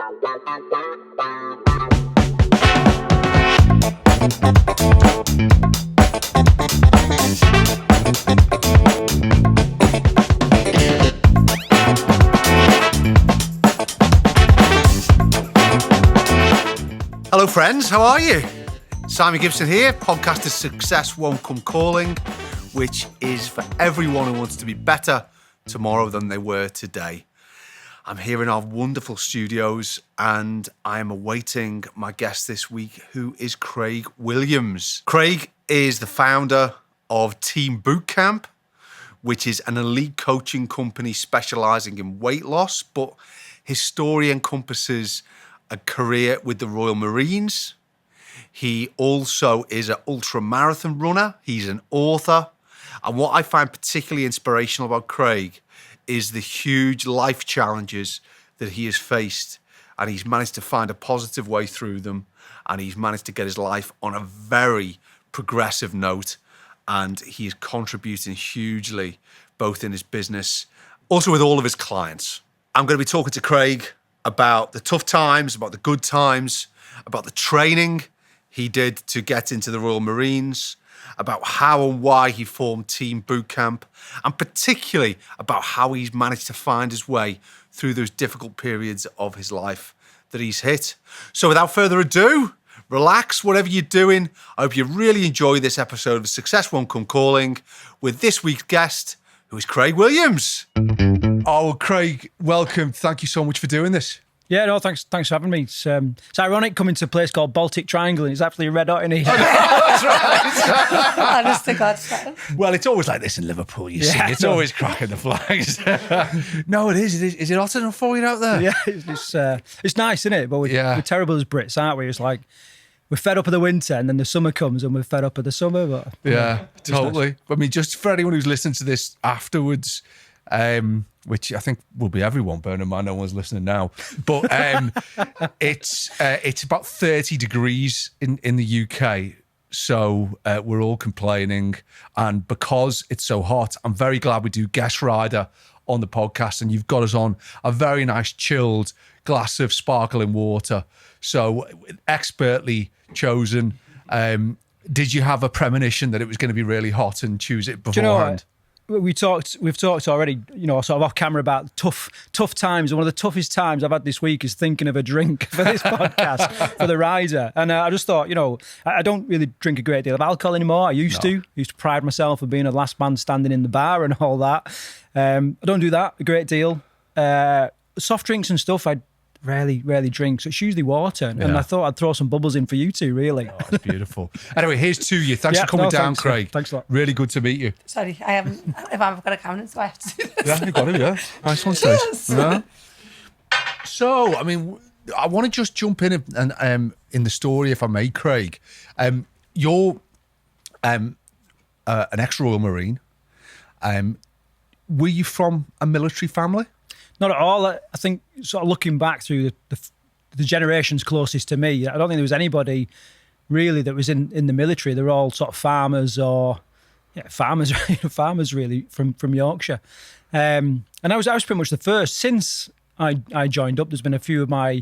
Hello friends, how are you? Simon Gibson here, podcast is Success Won't Come Calling, which is for everyone who wants to be better tomorrow than they were today. I'm here in our wonderful studios and I am awaiting my guest this week, who is Craig Williams. Craig is the founder of Team Bootcamp, which is an elite coaching company specialising in weight loss, but his story encompasses a career with the Royal Marines. He also is an ultra-marathon runner. He's an author. And what I find particularly inspirational about Craig is the huge life challenges that he has faced. And he's managed to find a positive way through them. And he's managed to get his life on a very progressive note. And he is contributing hugely, both in his business, also with all of his clients. I'm going to be talking to Craig about the tough times, about the good times, about the training he did to get into the Royal Marines, about how and why he formed Team Bootcamp, and particularly about how he's managed to find his way through those difficult periods of his life that he's hit. So without further ado, relax, whatever you're doing. I hope you really enjoy this episode of Success Won't Come Calling with this week's guest, who is Craig Williams. Oh, Craig, welcome. Thank you so much for doing this. Yeah, no, thanks for having me. It's ironic coming to a place called Baltic Triangle and it's absolutely red hot in here. That's right. Honest to God. Well, it's always like this in Liverpool, you see. It's always cracking the flags. No, it is. Is it hot enough for you out there? Yeah, it's nice, isn't it? But we're terrible as Brits, aren't we? It's like we're fed up of the winter and then the summer comes and we're fed up of the summer. But yeah, totally. Nice. I mean, just for anyone who's listening to this afterwards, which I think will be everyone, bearing in mind no one's listening now. But it's about 30 degrees in the UK. So we're all complaining. And because it's so hot, I'm very glad we do Guest Rider on the podcast. And you've got us on a very nice chilled glass of sparkling water. So expertly chosen. Did you have a premonition that it was going to be really hot and choose it beforehand? Do you know, we've talked already, sort of off camera about tough times. And one of the toughest times I've had this week is thinking of a drink for this podcast for the rider. And I just thought, I don't really drink a great deal of alcohol anymore. I used to pride myself on being a last man standing in the bar and all that. I don't do that a great deal. Soft drinks and stuff, I rarely drink, so it's usually water. And I thought I'd throw some bubbles in for you two, really. Oh, that's beautiful. Anyway, here's to you. Thanks for coming down, Craig. Thanks a lot. Really good to meet you. Sorry, I haven't. If I've got a camera, so I have to do this. Yeah, you got it, yeah. Nice one, Stacey. Yes. Yeah. So, I mean, I want to just jump in and in the story, if I may, Craig. You're an ex-Royal Marine. Were you from a military family? Not at all. I think sort of looking back through the generations closest to me, I don't think there was anybody really that was in the military. They were all sort of farmers farmers really from Yorkshire. And I was pretty much the first. Since I joined up, there's been a few of my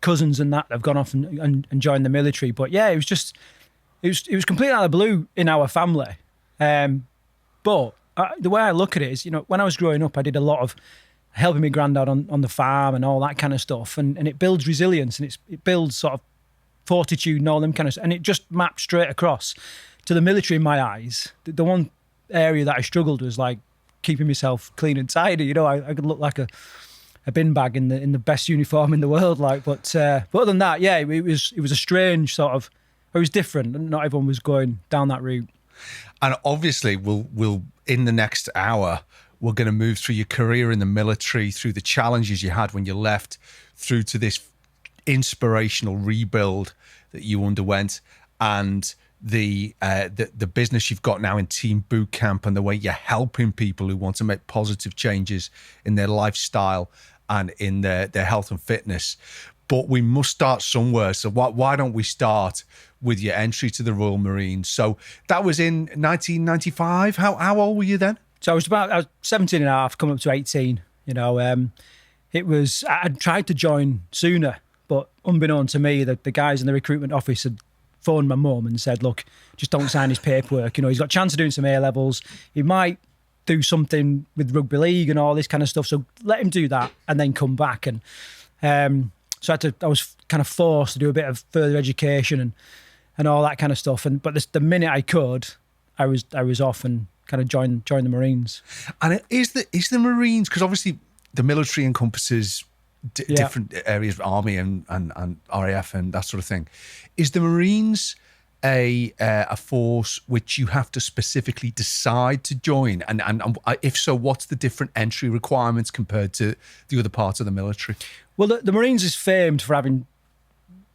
cousins and that have gone off and joined the military. But yeah, it was completely out of the blue in our family. But the way I look at it is, when I was growing up, I did a lot of helping my granddad on the farm and all that kind of stuff. And it builds resilience and it builds sort of fortitude and all them kind of stuff. And it just mapped straight across to the military in my eyes. The one area that I struggled was like keeping myself clean and tidy. I could look like a bin bag in the best uniform in the world. But other than that, yeah, it was a strange sort of, it was different. And not everyone was going down that route. And obviously, we'll in the next hour, we're going to move through your career in the military, through the challenges you had when you left, through to this inspirational rebuild that you underwent, and the business you've got now in Team Bootcamp and the way you're helping people who want to make positive changes in their lifestyle and in their health and fitness. But we must start somewhere. So why don't we start with your entry to the Royal Marines? So that was in 1995. How old were you then? So I was 17 and a half, coming up to 18. I'd tried to join sooner, but unbeknown to me, the guys in the recruitment office had phoned my mum and said, look, just don't sign his paperwork. He's got a chance of doing some A-levels. He might do something with rugby league and all this kind of stuff. So let him do that and then come back. And so I was kind of forced to do a bit of further education and all that kind of stuff. But the minute I could, I was off and kind of joined the Marines. And is the Marines, because obviously the military encompasses different areas, Army and RAF and that sort of thing. Is the Marines a force which you have to specifically decide to join? And if so, what's the different entry requirements compared to the other parts of the military? Well, the Marines is famed for having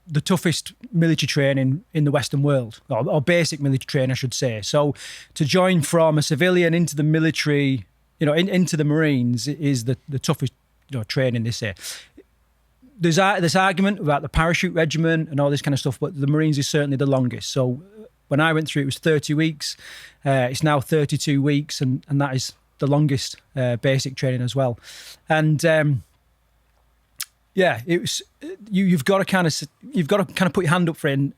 the toughest military training in the Western world, or basic military training, I should say. So to join from a civilian into the military, into the Marines is the toughest training, they say. There's this argument about the parachute regiment and all this kind of stuff, but the Marines is certainly the longest. So when I went through, it was 30 weeks. It's now 32 weeks, and that is the longest basic training as well. And it was you've got to kind of put your hand up for it. And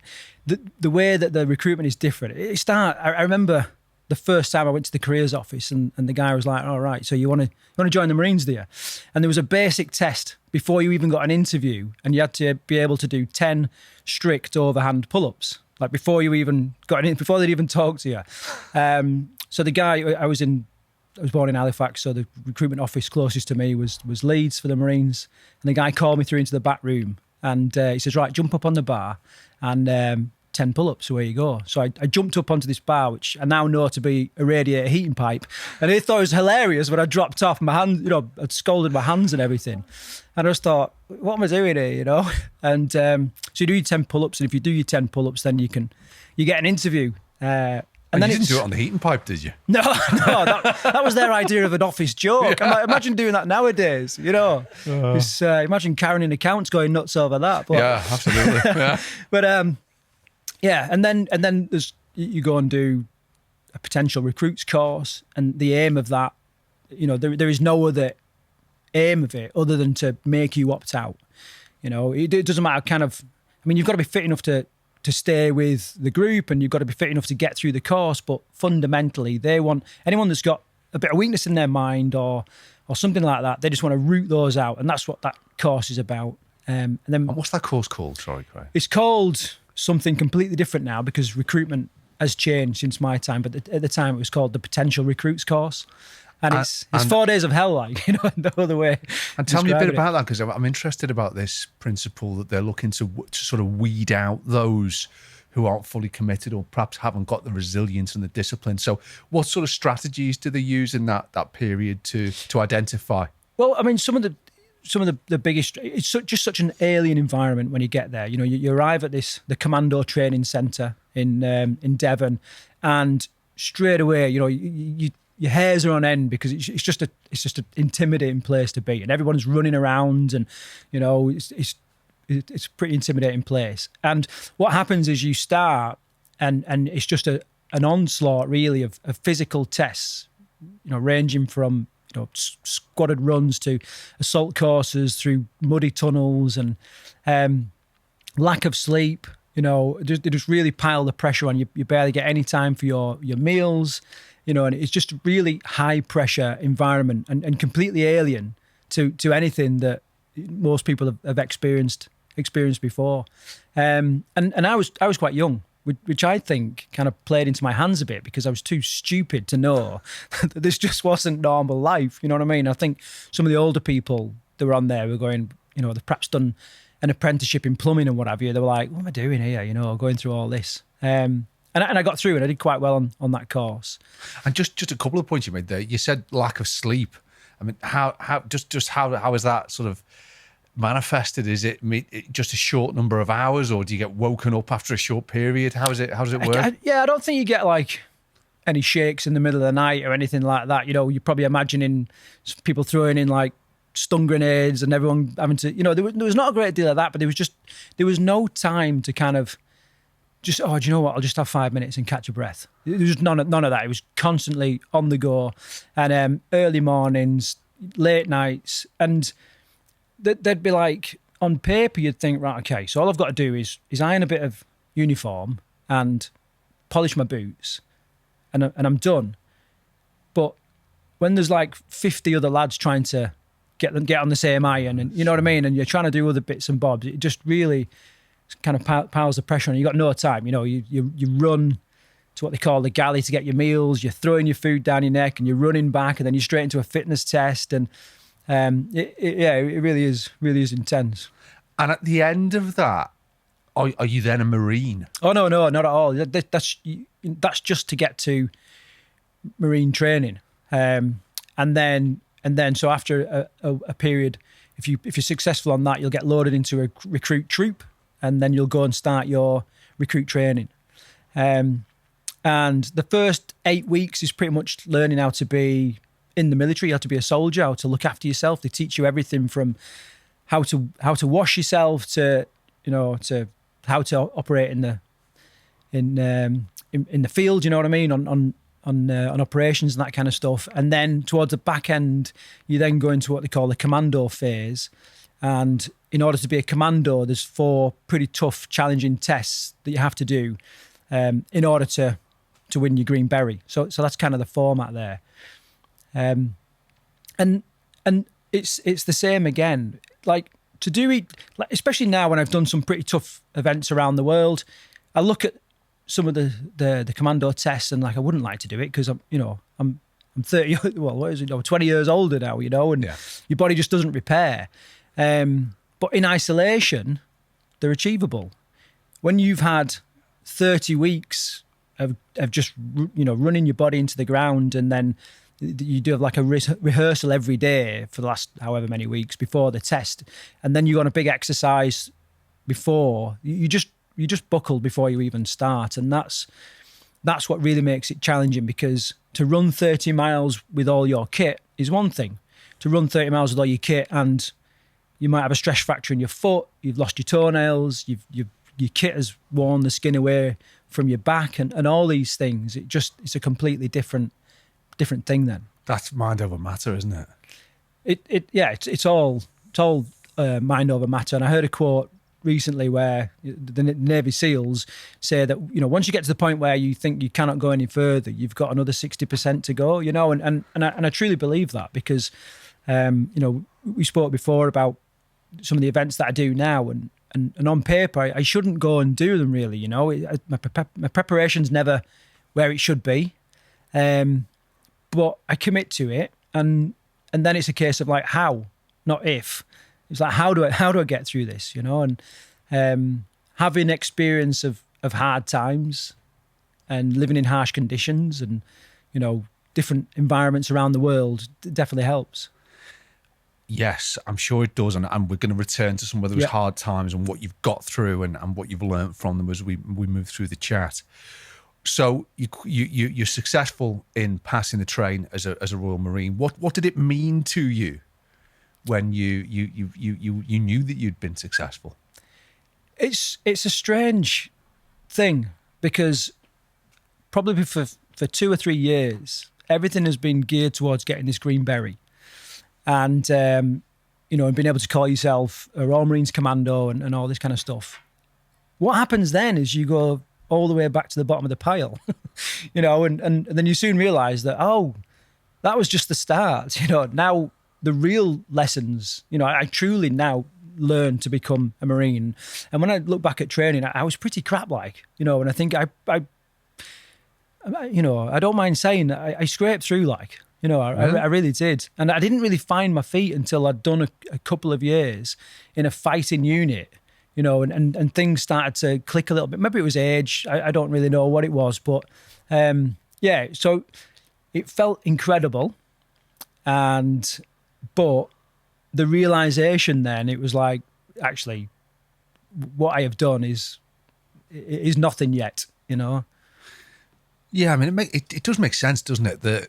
the way that the recruitment is different. I remember the first time I went to the careers office and the guy was like, all right, so you want to join the Marines, do you? And there was a basic test before you even got an interview, and you had to be able to do 10 strict overhand pull-ups, like before you even got in, before they'd even talk to you. So the guy, I was born in Halifax, so the recruitment office closest to me was Leeds for the Marines. And the guy called me through into the back room and he says, right, jump up on the bar and 10 pull-ups, away you go. So I jumped up onto this bar, which I now know to be a radiator heating pipe. And they thought it was hilarious when I dropped off my hand, I'd scalded my hands and everything. And I just thought, what am I doing here, And so you do your 10 pull-ups, and if you do your 10 pull-ups, then you get an interview. And then you didn't do it on the heating pipe, did you? No, that was their idea of an office joke. I'm like, imagine doing that nowadays, imagine carrying accounts going nuts over that. But, yeah, absolutely. Yeah. But and then there's you go and do a potential recruits course, and the aim of that, there is no other aim of it other than to make you opt out. It doesn't matter you've got to be fit enough to stay with the group, and you've got to be fit enough to get through the course, but fundamentally they want anyone that's got a bit of weakness in their mind or something like that, they just want to root those out, and that's what that course is about. And what's that course called? Sorry, Craig. It's called something completely different now because recruitment has changed since my time, but at the time it was called the Potential Recruits course. And it's 4 days of hell, no other way. And tell me a bit about that, because I'm interested about this principle that they're looking to sort of weed out those who aren't fully committed or perhaps haven't got the resilience and the discipline. So what sort of strategies do they use in that period to identify? Well, some of the biggest, it's just such an alien environment when you get there. You arrive at the Commando training centre in Devon, and straight away, your hairs are on end because it's just an intimidating place to be, and everyone's running around, and it's a pretty intimidating place. And what happens is you start, and it's just an onslaught really of physical tests, ranging from squatted runs to assault courses through muddy tunnels and lack of sleep. They just really pile the pressure on you. You barely get any time for your meals. And it's just a really high pressure environment and completely alien to anything that most people have experienced before. And I was quite young, which I think kind of played into my hands a bit because I was too stupid to know that this just wasn't normal life. You know what I mean? I think some of the older people that were on there were going, they've perhaps done an apprenticeship in plumbing and what have you. They were like, what am I doing here? Going through all this. And I got through, and I did quite well on that course. And just a couple of points you made there. You said lack of sleep. How is that sort of manifested? Is it just a short number of hours, or do you get woken up after a short period? How does it work? I don't think you get like any shakes in the middle of the night or anything like that. You're probably imagining people throwing in like stun grenades and everyone having to. There was not a great deal of that, but there was no time to kind of. Just, do you know what? I'll just have 5 minutes and catch a breath. There was none of that. It was constantly on the go, and early mornings, late nights, and they'd be like, on paper, you'd think, right, okay, so all I've got to do is iron a bit of uniform and polish my boots, and I'm done. But when there's like 50 other lads trying to get on the same iron, and you know what I mean, and you're trying to do other bits and bobs, it just really kind of piles the pressure on you. You've got no time. You know, you run to what they call the galley to get your meals, you're throwing your food down your neck, and you're running back, and then you're straight into a fitness test, and it really is intense. And at the end of that, are you then a Marine? Oh no, not at all. That's just to get to Marine training, and then so after a period, if you're successful on that, you'll get loaded into a recruit troop, and then you'll go and start your recruit training. And the first 8 weeks is pretty much learning how to be in the military, how to be a soldier, how to look after yourself. They teach you everything from how to wash yourself to how to operate in the field. You know what I mean, on operations and that kind of stuff. And then towards the back end, you then go into what they call the Commando phase. And in order to be a Commando, there's 4 pretty tough, challenging tests that you have to do in order to win your green beret. So that's kind of the format there. And it's the same again. Like to do it, especially now when I've done some pretty tough events around the world, I look at some of the Commando tests and like I wouldn't like to do it because I'm 30. Well, what is it? 20 years older now, and your body just doesn't repair. But in isolation, they're achievable. When you've had 30 weeks of just running your body into the ground, and then you do have like a rehearsal every day for the last however many weeks before the test, and then you go on a big exercise before you just buckle before you even start, and that's what really makes it challenging, because to run 30 miles with all your kit is one thing. To run 30 miles with all your kit and you might have a stress fracture in your foot, you've lost your toenails, your kit has worn the skin away from your back, and all these things. It's a completely different thing then. That's mind over matter, isn't it? It's all mind over matter. And I heard a quote recently where the Navy SEALs say that once you get to the point where you think you cannot go any further, you've got another 60% to go. And I truly believe that, because we spoke before about some of the events that I do now, and on paper I shouldn't go and do them really. My preparation's never where it should be, but I commit to it, and then it's a case of like how, not if. It's like how do I get through this, and having experience of hard times and living in harsh conditions and different environments around the world definitely helps. Yes, I'm sure it does, and we're going to return to some of those hard times and what you've got through and what you've learned from them as we move through the chat. So you're successful in passing the train as a Royal Marine. What did it mean to you when you knew that you'd been successful? It's a strange thing, because probably for 2 or 3 years, everything has been geared towards getting this green beret, and and being able to call yourself a Royal Marines Commando and all this kind of stuff. What happens then is you go all the way back to the bottom of the pile, and then you soon realise that, that was just the start. Now the real lessons, I truly now learned to become a Marine. And when I look back at training, I was pretty crap, and I think I don't mind saying I scraped through, I really did. And I didn't really find my feet until I'd done a couple of years in a fighting unit, and things started to click a little bit. Maybe it was age. I don't really know what it was, but so it felt incredible. But the realization then, it was like, actually, what I have done is nothing yet, Yeah, I mean, it does make sense, doesn't it? That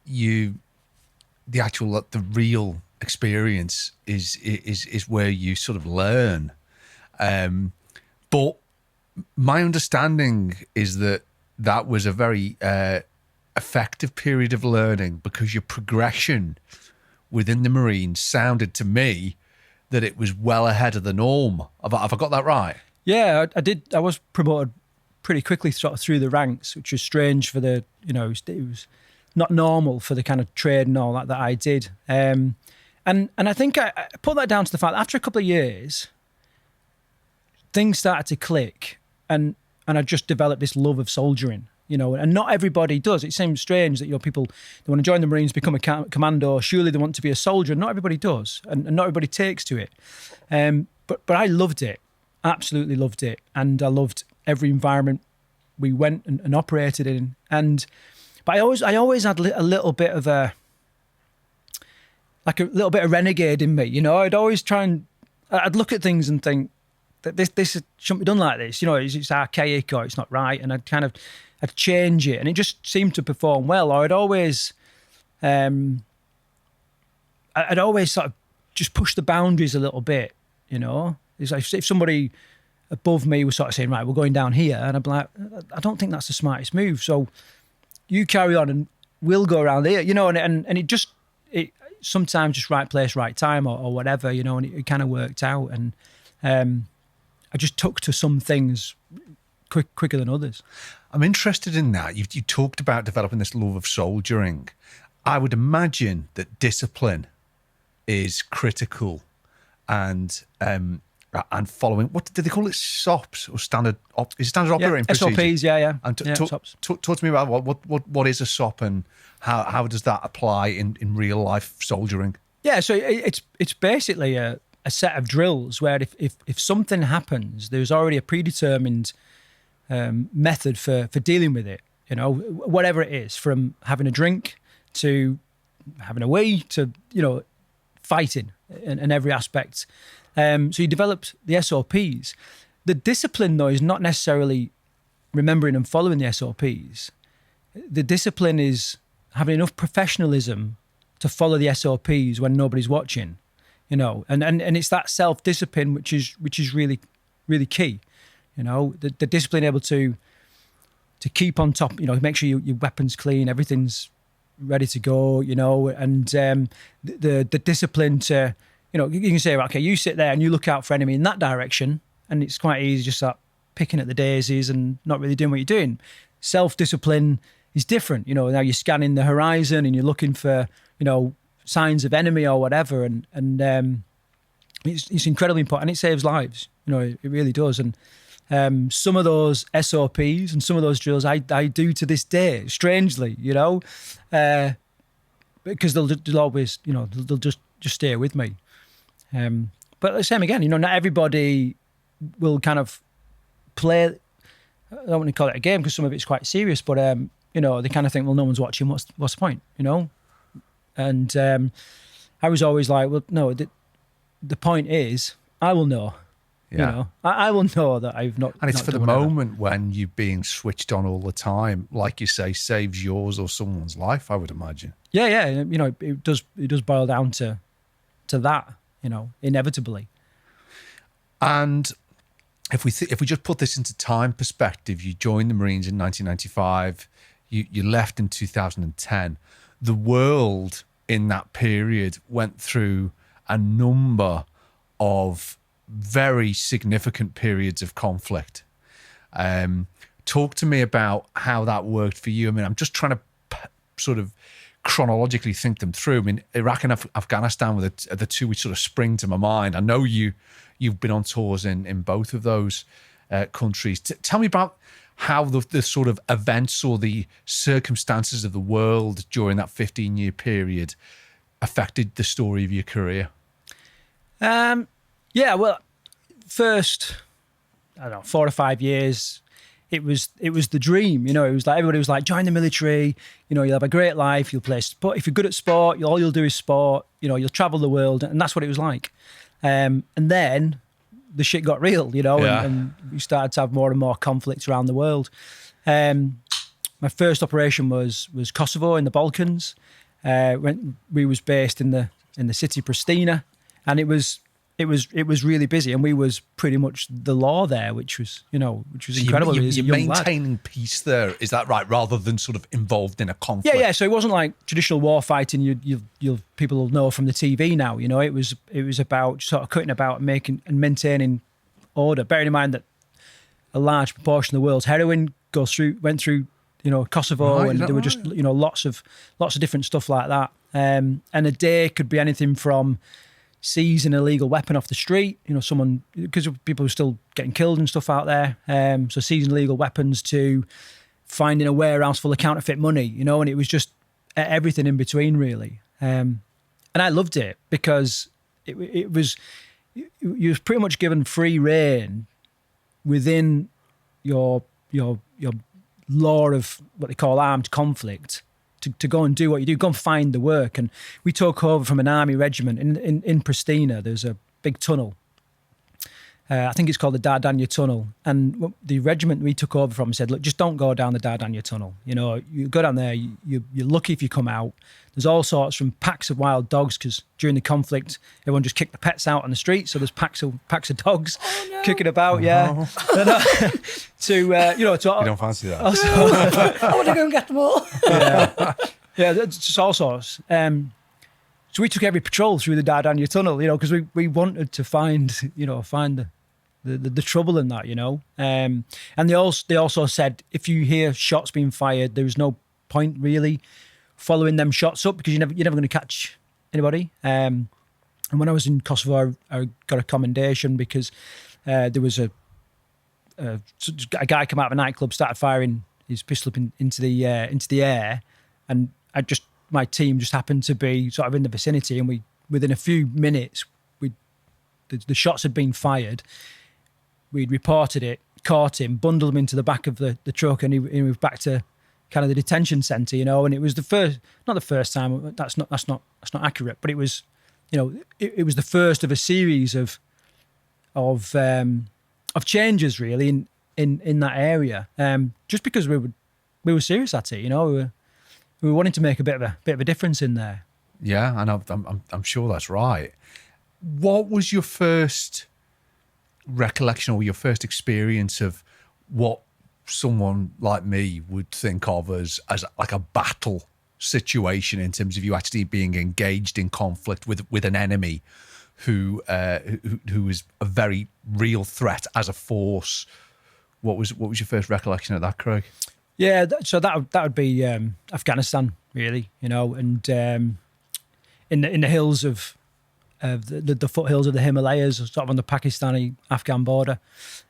the real experience is where you sort of learn. But my understanding is that was a very effective period of learning, because your progression within the Marines sounded to me that it was well ahead of the norm. Have I got that right? Yeah, I did. I was promoted pretty quickly sort of through the ranks, which was strange for the, it was not normal for the kind of trade and all that I did. And I think I put that down to the fact that after a couple of years, things started to click, and I just developed this love of soldiering, and not everybody does. It seems strange that, people, they want to join the Marines, become a commando, surely they want to be a soldier. Not everybody does, and not everybody takes to it. But I loved it, absolutely loved it. And I loved every environment we went and operated in. But I always had a little bit of a little bit of renegade in me, I'd always I'd look at things and think that this shouldn't be done like this, it's archaic or it's not right, and I'd change it, and it just seemed to perform well. Or I'd always sort of just push the boundaries a little bit, It's like if somebody above me was sort of saying, right, we're going down here, and I'd be like, I don't think that's the smartest move, so you carry on and we'll go around here, and it sometimes just right place, right time or whatever, and it kind of worked out. And I just took to some things quicker than others. I'm interested in that. You talked about developing this love of soldiering. I would imagine that discipline is critical, and following, what did they call it? SOPs or standard operating procedure? SOPs, yeah. And SOPs. Talk to me about what is a SOP, and how does that apply in real life soldiering? Yeah, so it's basically a set of drills where if something happens, there's already a predetermined method for dealing with it. Whatever it is, from having a drink to having a wee to fighting in every aspect. So you developed the SOPs. The discipline, though, is not necessarily remembering and following the SOPs. The discipline is having enough professionalism to follow the SOPs when nobody's watching, and it's that self-discipline which is really, really key. The discipline able to keep on top, make sure your weapon's clean, everything's ready to go, and the discipline to, you can say, okay, you sit there and you look out for enemy in that direction, and it's quite easy just start picking at the daisies and not really doing what you're doing. Self-discipline is different, now you're scanning the horizon and you're looking for, signs of enemy or whatever, and it's incredibly important. It saves lives, it really does. And some of those SOPs and some of those drills I do to this day, strangely, because they'll always, they'll just stay with me. But the same again, not everybody will kind of play. I don't want to call it a game because some of it's quite serious, but they kind of think, well, no one's watching. What's the point, And I was always like, well, no. The point is, I will know. Yeah. I will know that I've not. And it's not for the done moment when you're being switched on all the time, like you say, saves yours or someone's life, I would imagine. Yeah. It does boil down to that, inevitably. And if we just put this into time perspective, you joined the Marines in 1995, you left in 2010. The world in that period went through a number of very significant periods of conflict. Talk to me about how that worked for you. I mean, I'm just trying to sort of chronologically think them through. I mean, Iraq and Afghanistan were the two which sort of spring to my mind. I know you've been on tours in both of those countries. Tell me about how the sort of events or the circumstances of the world during that 15-year period affected the story of your career. Yeah, well, first, I don't know, 4 or 5 years, it was the dream. It was like everybody was like, join the military. You'll have a great life. You'll play sport. If you're good at sport, all you'll do is sport. You'll travel the world, and that's what it was like. And then the shit got real, and we started to have more and more conflicts around the world. My first operation was Kosovo in the Balkans. When we was based in the city Pristina, and it was it was really busy, and we was pretty much the law there, which was incredible. As a You're young lad. maintaining peace there, is that right? Rather than sort of involved in a conflict. Yeah. So it wasn't like traditional war fighting. You people will know from the TV now. It was about sort of cutting about, making and maintaining order. Bearing in mind that a large proportion of the world's heroin went through Kosovo, Right, and there were right? just lots of different stuff like that. And a day could be anything from seizing an illegal weapon off the street, someone, because people were still getting killed and stuff out there. So seizing illegal weapons to finding a warehouse full of counterfeit money, and it was just everything in between, really. And I loved it because it was, you was pretty much given free rein within your law of what they call armed conflict to go and do what you do, go and find the work. And we took over from an army regiment in Pristina. There's a big tunnel. I think it's called the Dardania Tunnel. And the regiment we took over from said, look, just don't go down the Dardania Tunnel. You go down there, you're lucky if you come out. There's all sorts, from packs of wild dogs, because during the conflict, everyone just kicked the pets out on the street. So there's packs of dogs kicking about, yeah. You don't fancy that? I want to go and get them all. Yeah, that's just all sorts. So we took every patrol through the Dardania Tunnel, because we wanted to find the trouble in that, And they also said, if you hear shots being fired, there's no point really following them shots up, because you're never going to catch anybody. And when I was in Kosovo, I got a commendation because there was a guy come out of a nightclub, started firing his pistol up into the air, and my team just happened to be sort of in the vicinity, and within a few minutes, the shots had been fired. We'd reported it, caught him, bundled him into the back of the truck, and he moved back to kind of the detention centre, and it was not the first time. That's not accurate, but it was, it was the first of a series of changes really in that area. Just because we were serious at it, we were wanting to make a bit of a difference in there. Yeah, and I'm sure that's right. What was your first recollection or your first experience of what someone like me would think of as like a battle situation, in terms of you actually being engaged in conflict with an enemy who is a very real threat as a force? What was your first recollection of that, Craig? Yeah, so that would be Afghanistan, really, and in the hills of the foothills of the Himalayas, sort of on the Pakistani-Afghan border,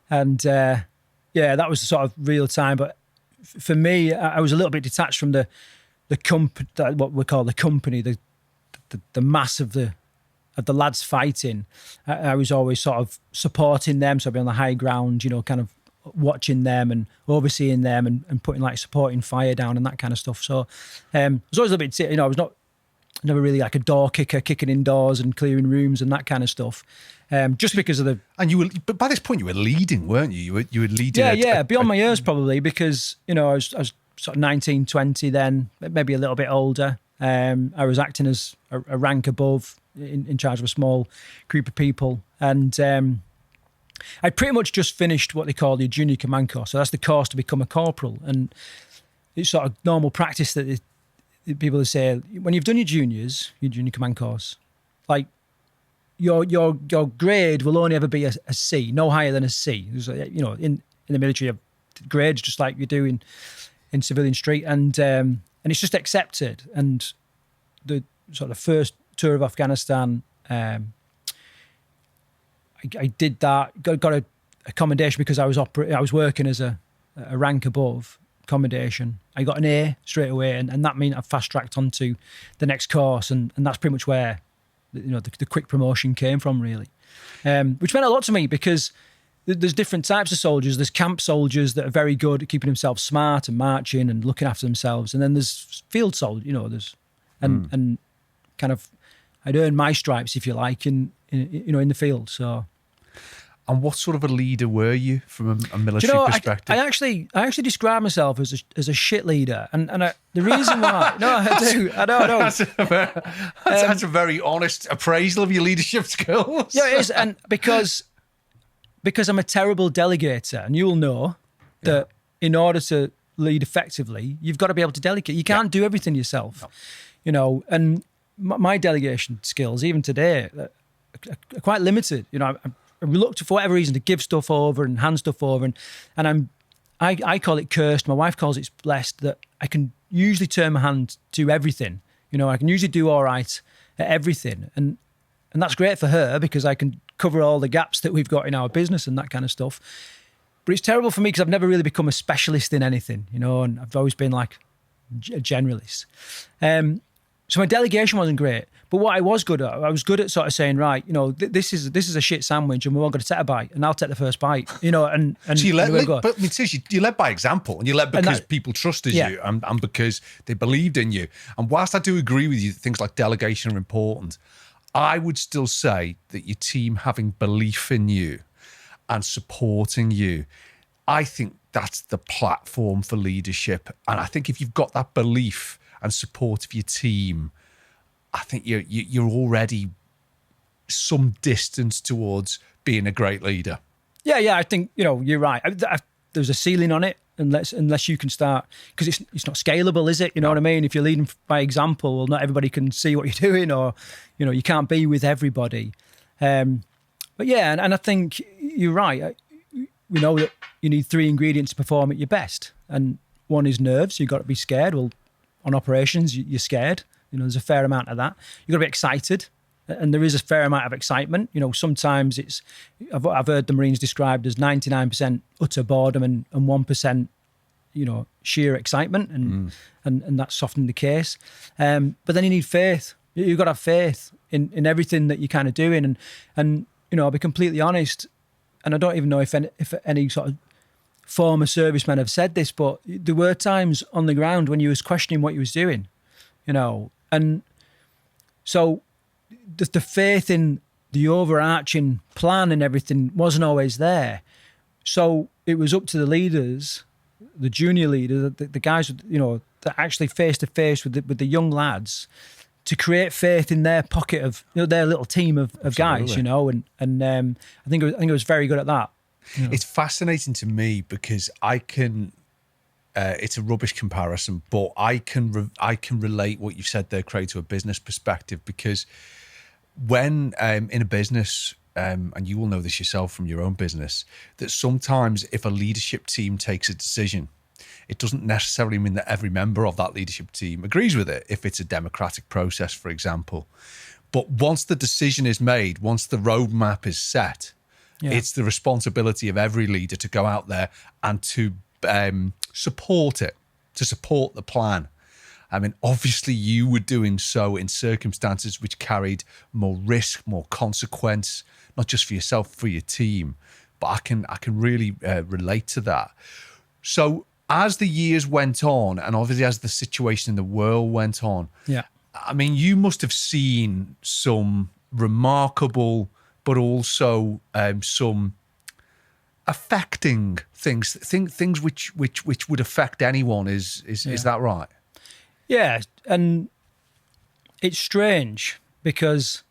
and that was the sort of real time. But for me, I was a little bit detached from the what we call the company, the mass of the lads fighting. I was always sort of supporting them, so I'd be on the high ground, kind of watching them and overseeing them and putting like supporting fire down and that kind of stuff. So I was always a bit, I was never really like a door kicker, kicking indoors and clearing rooms and that kind of stuff. Just because of but by this point you were leading, weren't you? You were leading. Yeah, beyond my years probably, because I was sort of 19, 20 then, maybe a little bit older. I was acting as a rank above, in charge of a small group of people, and I pretty much just finished what they call the junior command course. So that's the course to become a corporal, and it's sort of normal practice that people say when you've done your junior command course, like your grade will only ever be a C, no higher than a C. In the military, you have grades just like you do in civilian street, and it's just accepted. And the sort of first tour of Afghanistan, I did that, got a commendation because I was working as a rank above commendation. I got an A straight away, and that meant I fast tracked onto the next course, and that's pretty much where the quick promotion came from, really, which meant a lot to me because there's different types of soldiers. There's camp soldiers that are very good at keeping themselves smart and marching and looking after themselves, and then there's field soldiers, and kind of I'd earned my stripes, if you like, in the field. So And what sort of a leader were you from a military perspective? I actually describe myself as a shit leader, and the reason why, no, I do, I know. That's a very honest appraisal of your leadership skills. Yeah, it is, and because I'm a terrible delegator, and you will know that in order to lead effectively, you've got to be able to delegate. You can't do everything yourself, and my delegation skills, even today, are quite limited. I'm reluctant for whatever reason to give stuff over and hand stuff over, and I call it cursed. My wife calls it blessed that I can usually turn my hand to everything. I can usually do all right at everything, and that's great for her because I can cover all the gaps that we've got in our business and that kind of stuff. But it's terrible for me because I've never really become a specialist in anything, and I've always been like a generalist. So my delegation wasn't great, but what I was good at, I was good at sort of saying, right, this is a shit sandwich, and we're all going to take a bite, and I'll take the first bite, and so you led, but you led by example, and you led because people trusted you, and because they believed in you. And whilst I do agree with you, things like delegation are important, I would still say that your team having belief in you and supporting you, I think that's the platform for leadership. And I think if you've got that belief and support of your team, I think you're already some distance towards being a great leader. Yeah, I think you're right. There's a ceiling on it unless you can start, because it's not scalable, is it? You know what I mean? If you're leading by example, well, not everybody can see what you're doing, or you can't be with everybody. But yeah, and I think you're right. We know that you need 3 ingredients to perform at your best, and one is nerves. You've got to be scared. Well, on operations, you're scared. There's a fair amount of that. You've got to be excited, and there is a fair amount of excitement. Sometimes I've heard the Marines described as 99% utter boredom and 1%, sheer excitement, and that's often the case. But then you need faith. You've got to have faith in everything that you're kind of doing, and I'll be completely honest, and I don't even know if any sort of former servicemen have said this, but there were times on the ground when you was questioning what you was doing, and so the faith in the overarching plan and everything wasn't always there. So it was up to the leaders, the junior leaders, the guys, that actually face to face with the young lads, to create faith in their pocket of their little team of guys, and I think it was very good at that. It's fascinating to me because I can. It's a rubbish comparison, but I can relate what you've said there, Craig, to a business perspective, because when in a business, and you will know this yourself from your own business, that sometimes if a leadership team takes a decision, it doesn't necessarily mean that every member of that leadership team agrees with it, if it's a democratic process, for example. But once the decision is made, once the roadmap is set, it's the responsibility of every leader to go out there and to support it, to support the plan. I mean, obviously you were doing so in circumstances which carried more risk, more consequence, not just for yourself, for your team. But I can really relate to that. So as the years went on, and obviously as the situation in the world went on, I mean, you must have seen some remarkable, but also some affecting things which would affect anyone. Is that right? Yeah, and it's strange because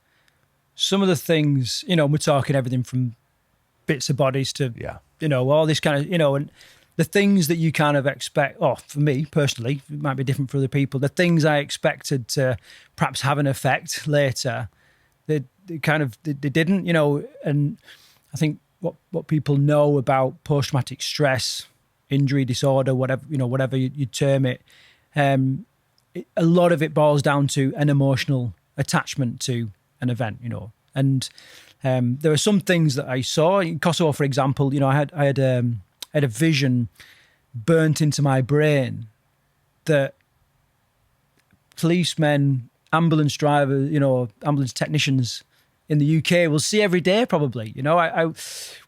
some of the things, we're talking everything from bits of bodies to, all this kind of, and the things that you kind of expect, for me personally, it might be different for other people, the things I expected to perhaps have an effect later, they didn't, and I think what people know about post-traumatic stress, injury disorder, whatever you term it, a lot of it boils down to an emotional attachment to an event, and there are some things that I saw in Kosovo, for example. I had a vision burnt into my brain that policemen, ambulance drivers, ambulance technicians in the UK will see every day, probably.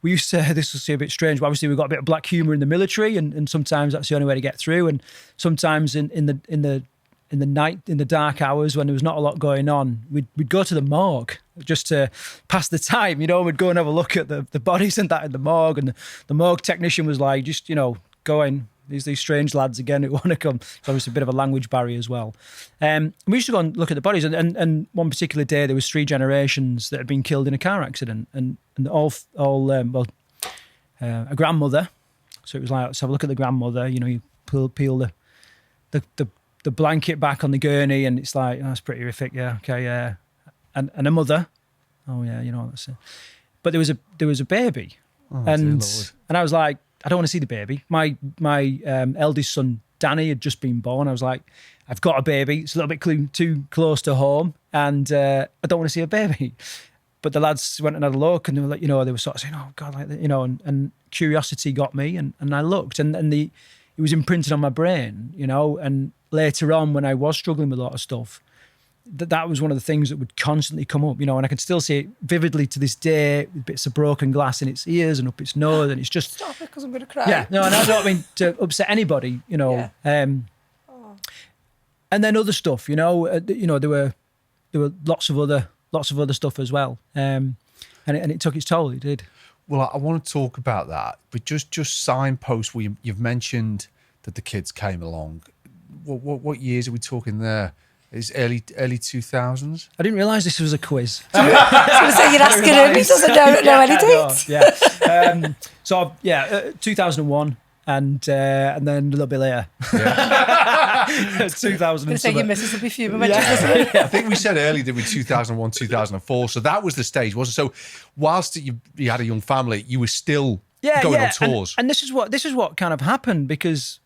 We used to, this will seem a bit strange, but obviously we've got a bit of black humour in the military, and sometimes that's the only way to get through. And sometimes in the in the night, in the dark hours when there was not a lot going on, we'd go to the morgue just to pass the time. We'd go and have a look at the bodies and that in the morgue, and the morgue technician was like, just go in. These strange lads again who want to come. So obviously a bit of a language barrier as well. We used to go and look at the bodies, and one particular day there was 3 generations that had been killed in a car accident, and all a grandmother. So it was like, let's have a look at the grandmother. You peel the blanket back on the gurney, and it's like, oh, that's pretty horrific. Yeah, okay, yeah. And a mother. Oh yeah, that's it. But there was a baby, and I was like, I don't want to see the baby. My eldest son, Danny, had just been born. I was like, I've got a baby. It's a little bit too close to home, and I don't want to see a baby. But the lads went and had a look, and they were like, they were sort of saying, oh God, like that, and curiosity got me, and I looked, and it was imprinted on my brain, and later on when I was struggling with a lot of stuff, that was one of the things that would constantly come up, and I can still see it vividly to this day, with bits of broken glass in its ears and up its nose, and it's just... Stop it, because I'm going to cry. Yeah, no, and I don't mean to upset anybody, Yeah. And then other stuff, there were lots of other stuff as well, and it took its toll. It did. Well, I want to talk about that, but just signposts where you've mentioned that the kids came along. What years are we talking there? Is early 2000s? I didn't realise this was a quiz. So you're asking him, he doesn't know anything. Yeah. 2001, and then a little bit later. Yeah. 2000. Going to say your missus will be fuming when she doesn't it? I think we said earlier that we 2001, 2004. So that was the stage, wasn't it? So whilst you had a young family, you were still going on tours. And this is what kind of happened, because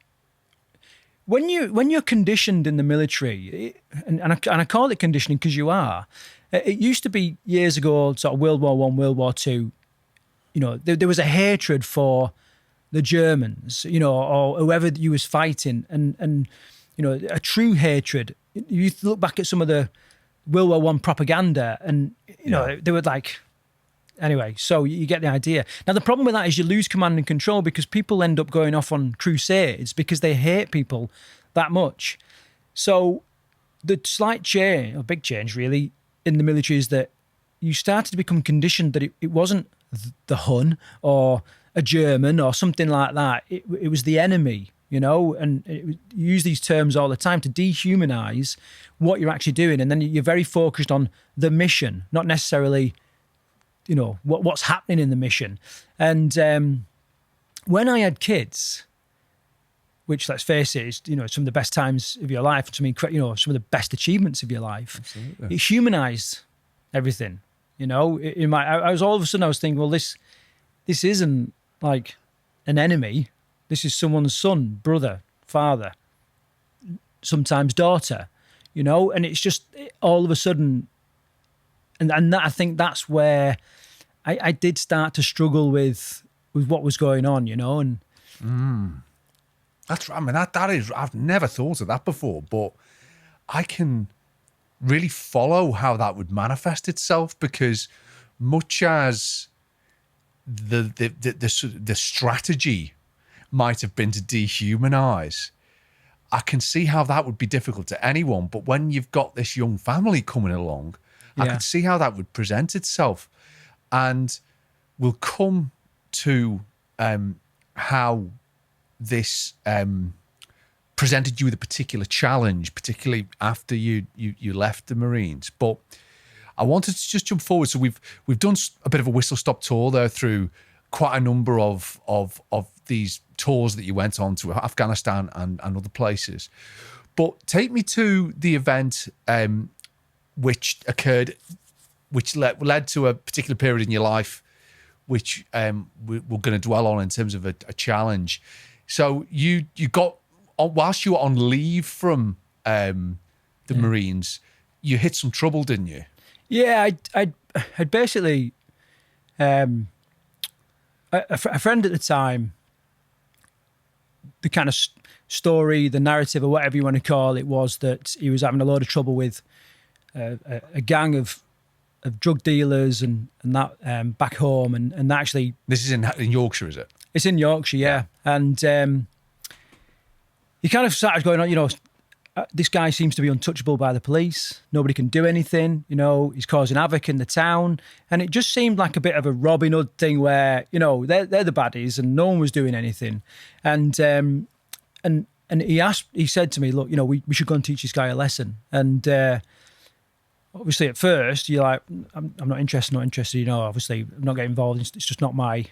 when you're conditioned in the military, and I call it conditioning because you are. It used to be years ago, sort of World War I, World War II. There was a hatred for the Germans, or whoever you was fighting, and a true hatred. You look back at some of the World War I propaganda, and they were like. Anyway, so you get the idea. Now, the problem with that is you lose command and control, because people end up going off on crusades because they hate people that much. So the slight change, or big change really, in the military is that you started to become conditioned that it wasn't the Hun or a German or something like that. It was the enemy, and you use these terms all the time to dehumanize what you're actually doing. And then you're very focused on the mission, not necessarily... what's happening in the mission. And when I had kids, which, let's face it, is some of the best times of your life, some of the best achievements of your life. Absolutely. It humanized everything. I was all of a sudden I was thinking, well, this isn't like an enemy. This is someone's son, brother, father, sometimes daughter. And it's just all of a sudden. And that, I think that's where I did start to struggle with what was going on, and that's right. I mean, that is, I've never thought of that before, but I can really follow how that would manifest itself, because much as the strategy might have been to dehumanize, I can see how that would be difficult to anyone. But when you've got this young family coming along, I could see how that would present itself. And we'll come to how this presented you with a particular challenge, particularly after you left the Marines. But I wanted to just jump forward. So we've done a bit of a whistle-stop tour there through quite a number of these tours that you went on to Afghanistan and other places. But take me to the event which occurred, which led to a particular period in your life, which we're going to dwell on in terms of a challenge. So you got, whilst you were on leave from the Marines, you hit some trouble, didn't you? Yeah, I'd basically, a friend at the time, the kind of story, the narrative, or whatever you want to call it, was that he was having a load of trouble with a gang of drug dealers and that back home, and actually... This is in Yorkshire, is it? It's in Yorkshire, yeah. And he kind of started going on, this guy seems to be untouchable by the police. Nobody can do anything. He's causing havoc in the town. And it just seemed like a bit of a Robin Hood thing where, they're the baddies and no one was doing anything. And he said to me, look, we should go and teach this guy a lesson. And obviously at first you're like, I'm not interested, obviously I'm not getting involved. It's just not my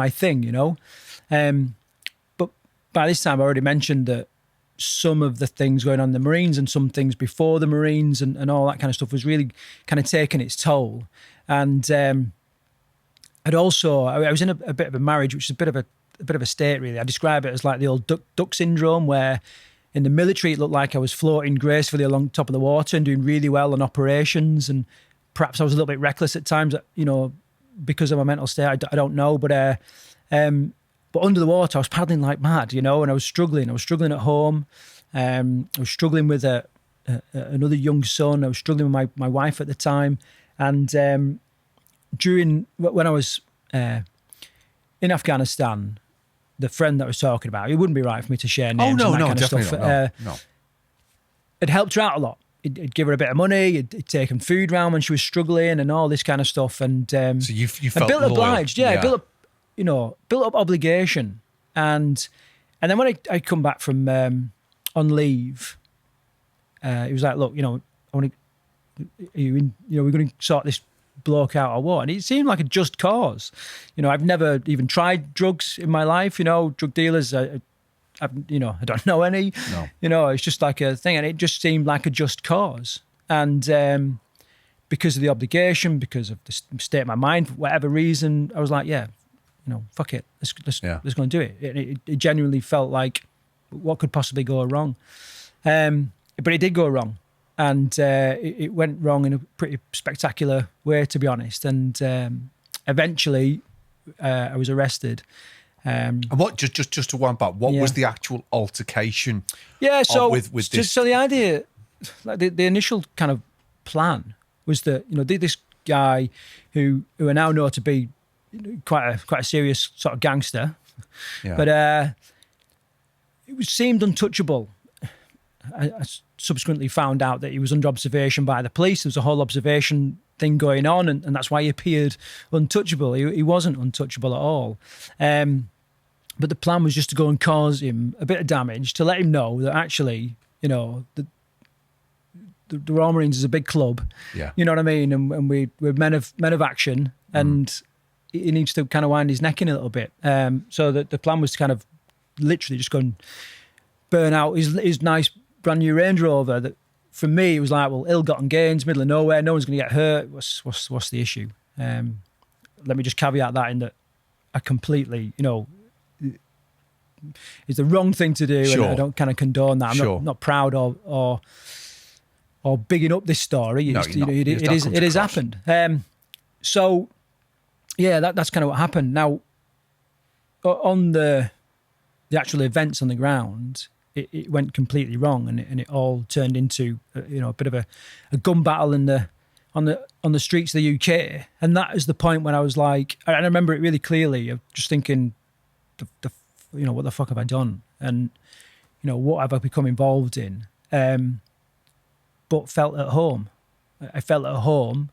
thing, But by this time I already mentioned that some of the things going on in the Marines and some things before the Marines and all that kind of stuff was really kind of taking its toll. And I was in a bit of a marriage, which is a bit of a state, really. I describe it as like the old duck syndrome, where in the military it looked like I was floating gracefully along top of the water and doing really well on operations, and perhaps I was a little bit reckless at times, because of my mental state. I don't know, but under the water I was paddling like mad, and I was struggling. I was struggling at home. I was struggling with another young son. I was struggling with my wife at the time, and when I was in Afghanistan, the friend that I was talking about, it wouldn't be right for me to share names and that kind of stuff. No. It helped her out a lot. It'd give her a bit of money. It'd taken food round when she was struggling and all this kind of stuff. And so you felt built loyal. Obliged, yeah. Built up obligation. And then when I come back from on leave, he was like, look, I want to, we're going to sort this bloke out or what? And it seemed like a just cause. I've never even tried drugs in my life. Drug dealers, I don't know any. No. It's just like a thing, and it just seemed like a just cause. And because of the obligation, because of the state of my mind, for whatever reason, I was like, yeah, fuck it, let's go and do it. It genuinely felt like what could possibly go wrong, but it did go wrong. And it went wrong in a pretty spectacular way, to be honest. And eventually, I was arrested. And what just to wind back, what was the actual altercation? Yeah, so with this? So the idea, like the initial kind of plan, was that this guy who I now know to be quite a serious sort of gangster, but it seemed untouchable. I subsequently found out that he was under observation by the police. There was a whole observation thing going on, and that's why he appeared untouchable. He wasn't untouchable at all. But the plan was just to go and cause him a bit of damage, to let him know that actually, the Royal Marines is a big club. Yeah. You know what I mean? And we're men of action, and he needs to kind of wind his neck in a little bit. So the plan was to kind of literally just go and burn out his nice brand new Range Rover. That for me, it was like, well, ill-gotten gains, middle of nowhere, no one's going to get hurt. What's the issue? Let me just caveat that in that I completely, it's the wrong thing to do, Sure. and I don't kind of condone that. I'm Sure. not proud or bigging up this story. No, it has happened. So yeah, that's kind of what happened. Now, on the actual events on the ground, it went completely wrong, and it all turned into a bit of a gun battle on the streets of the UK. And that is the point when I was like, and I remember it really clearly, of just thinking, what the fuck have I done? And what have I become involved in? But felt at home. I felt at home,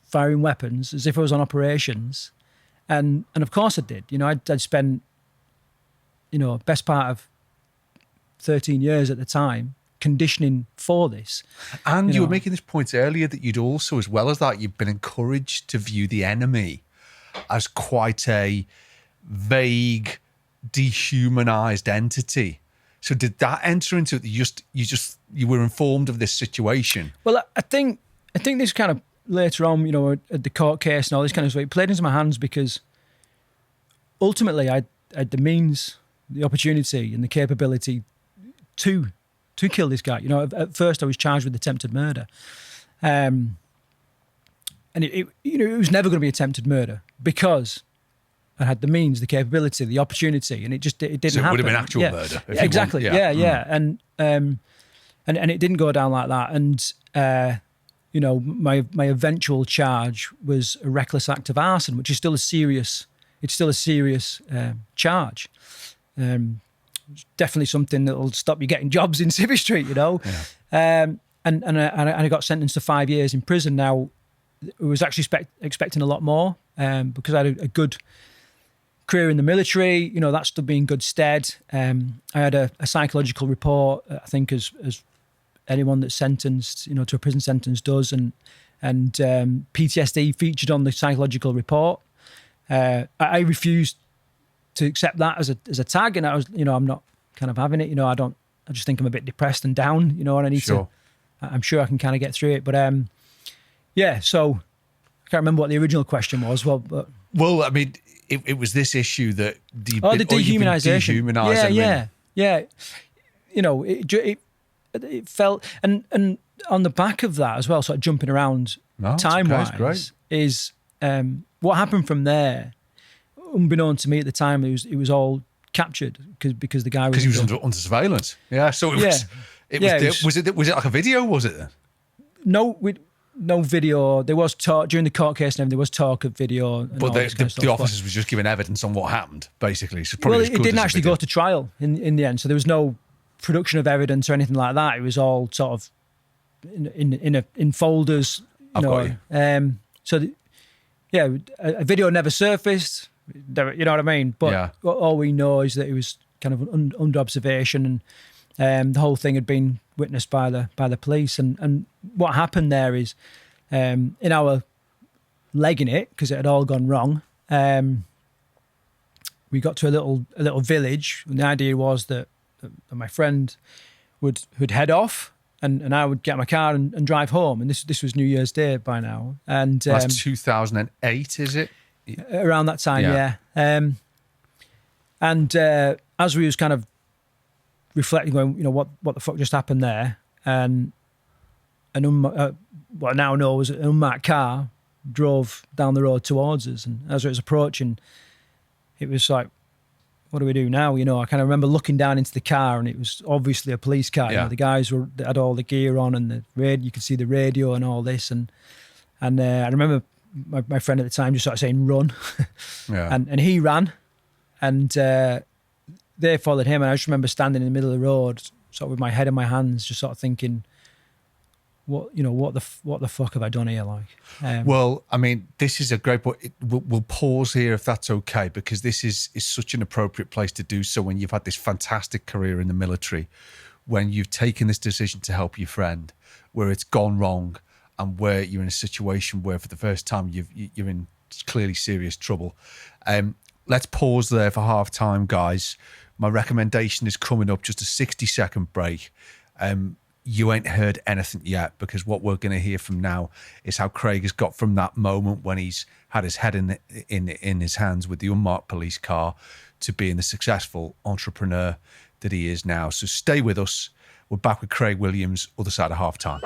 firing weapons as if I was on operations, and of course I did. I'd spent best part of 13 years at the time conditioning for this. And you were making this point earlier that you'd also, as well as that, you've been encouraged to view the enemy as quite a vague, dehumanized entity. So did that enter into it? You were informed of this situation? Well, I think this kind of later on, at the court case and all this kind of stuff, it played into my hands because ultimately I had the means, the opportunity and the capability to kill this guy. At first I was charged with attempted murder. And it was never going to be attempted murder because I had the means, the capability, the opportunity, and it didn't happen. So it would have been actual murder. Exactly. Yeah. And it didn't go down like that. And my eventual charge was a reckless act of arson, which is still a serious charge. definitely something that'll stop you getting jobs in Civvy Street, you know. Yeah. And I got sentenced to 5 years in prison. Now, I was actually expecting a lot more because I had a good career in the military. You know, that stood me in good stead. I had a psychological report, I think, as anyone that's sentenced, you know, to a prison sentence does, and PTSD featured on the psychological report. I refused to accept that as a tag, and I was, you know, I'm not kind of having it. You know, I just think I'm a bit depressed and down, you know, and I need to. I'm sure I can kind of get through it, but yeah. So I can't remember what the original question was. Well, I mean, it was this issue that the dehumanization. Yeah. You know, it felt, and on the back of that as well, sort of jumping around time-wise, is what happened from there. Unbeknown to me at the time, it was all captured because the guy was he was under surveillance. Yeah, so was it like a video? Was it? No video. There was talk during the court case, and there was talk of video. And but the officers was just giving evidence on what happened, basically. So it didn't actually go to trial in the end, so there was no production of evidence or anything like that. It was all sort of in folders. Got you. A video never surfaced. You know what I mean? But all we know is that it was kind of under observation, and the whole thing had been witnessed by the police. And what happened there is, in our legging it, because it had all gone wrong, we got to a little village, and the idea was that my friend would head off, and I would get my car and drive home. And this was New Year's Day by now. And that's 2008, is it? Around that time, yeah. And as we was kind of reflecting, going, you know, what the fuck just happened there, and what I now know was an unmarked car drove down the road towards us, and as it was approaching, it was like, what do we do now? You know, I kind of remember looking down into the car, and it was obviously a police car. You know, the guys had all the gear on, and you could see the radio and all this, and I remember my friend at the time just sort of saying, "Run," and he ran, and they followed him, and I just remember standing in the middle of the road, sort of with my head in my hands, just sort of thinking, what the fuck have I done here? Like, well, I mean, this is a great point. We'll pause here if that's okay, because this is such an appropriate place to do so when you've had this fantastic career in the military, when you've taken this decision to help your friend, where it's gone wrong, and where you're in a situation where for the first time you're in clearly serious trouble. Let's pause there for half time, guys. My recommendation is coming up, just a 60-second break. You ain't heard anything yet, because what we're going to hear from now is how Craig has got from that moment when he's had his head in his hands with the unmarked police car to being the successful entrepreneur that he is now. So stay with us. We're back with Craig Williams, other side of half time.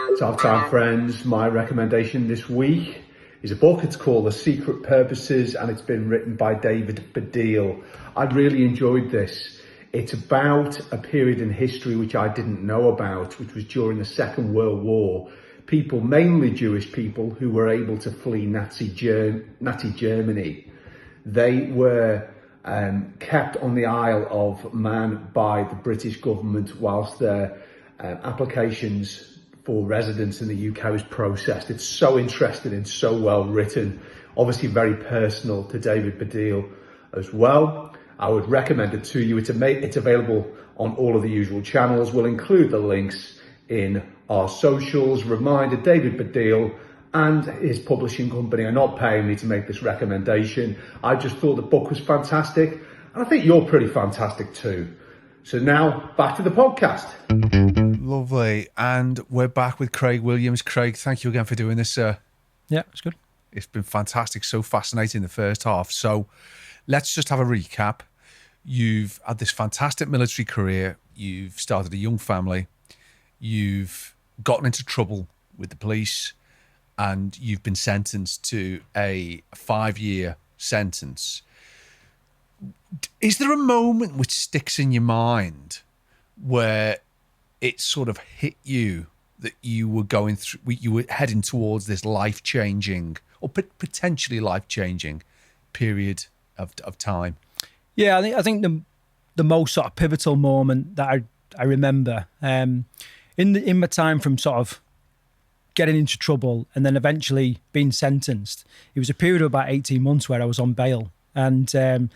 It's half time, friends. My recommendation this week is a book. It's called The Secret Purposes, and it's been written by David Baddiel. I really enjoyed this. It's about a period in history which I didn't know about, which was during the Second World War. People, mainly Jewish people, who were able to flee Nazi Germany. They were kept on the Isle of Man by the British government whilst their applications for residence in the UK was processed. It's so interesting and so well written, obviously very personal to David Baddiel as well. I would recommend it to you. It's available on all of the usual channels. We'll include the links in our socials. Reminder, David Baddiel and his publishing company are not paying me to make this recommendation. I just thought the book was fantastic, and I think you're pretty fantastic too. So now, back to the podcast. Lovely. And we're back with Craig Williams. Craig, thank you again for doing this, sir. Yeah, it's good. It's been fantastic. So fascinating the first half. So let's just have a recap. You've had this fantastic military career. You've started a young family. You've gotten into trouble with the police, and you've been sentenced to a 5-year sentence. Is there a moment which sticks in your mind where it sort of hit you that you were going through, you were heading towards this life-changing or potentially life-changing period of time? Yeah, I think the most sort of pivotal moment that I remember. In my time from sort of getting into trouble and then eventually being sentenced, it was a period of about 18 months where I was on bail. And I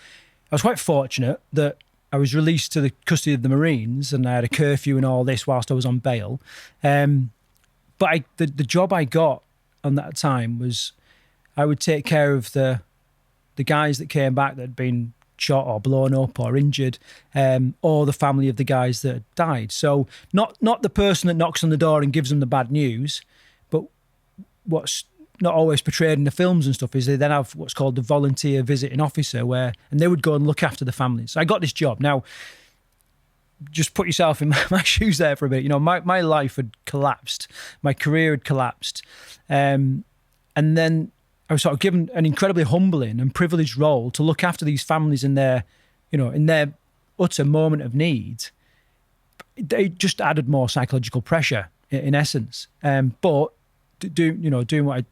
was quite fortunate that I was released to the custody of the Marines and I had a curfew and all this whilst I was on bail. But the job I got on that time was I would take care of the guys that came back that had been shot or blown up or injured, or the family of the guys that had died. So not the person that knocks on the door and gives them the bad news, but what's not always portrayed in the films and stuff is they then have what's called the volunteer visiting officer and they would go and look after the families. So I got this job. Now, just put yourself in my shoes there for a bit. You know, my life had collapsed. My career had collapsed. And then I was sort of given an incredibly humbling and privileged role to look after these families in their utter moment of need. They just added more psychological pressure in essence. But doing what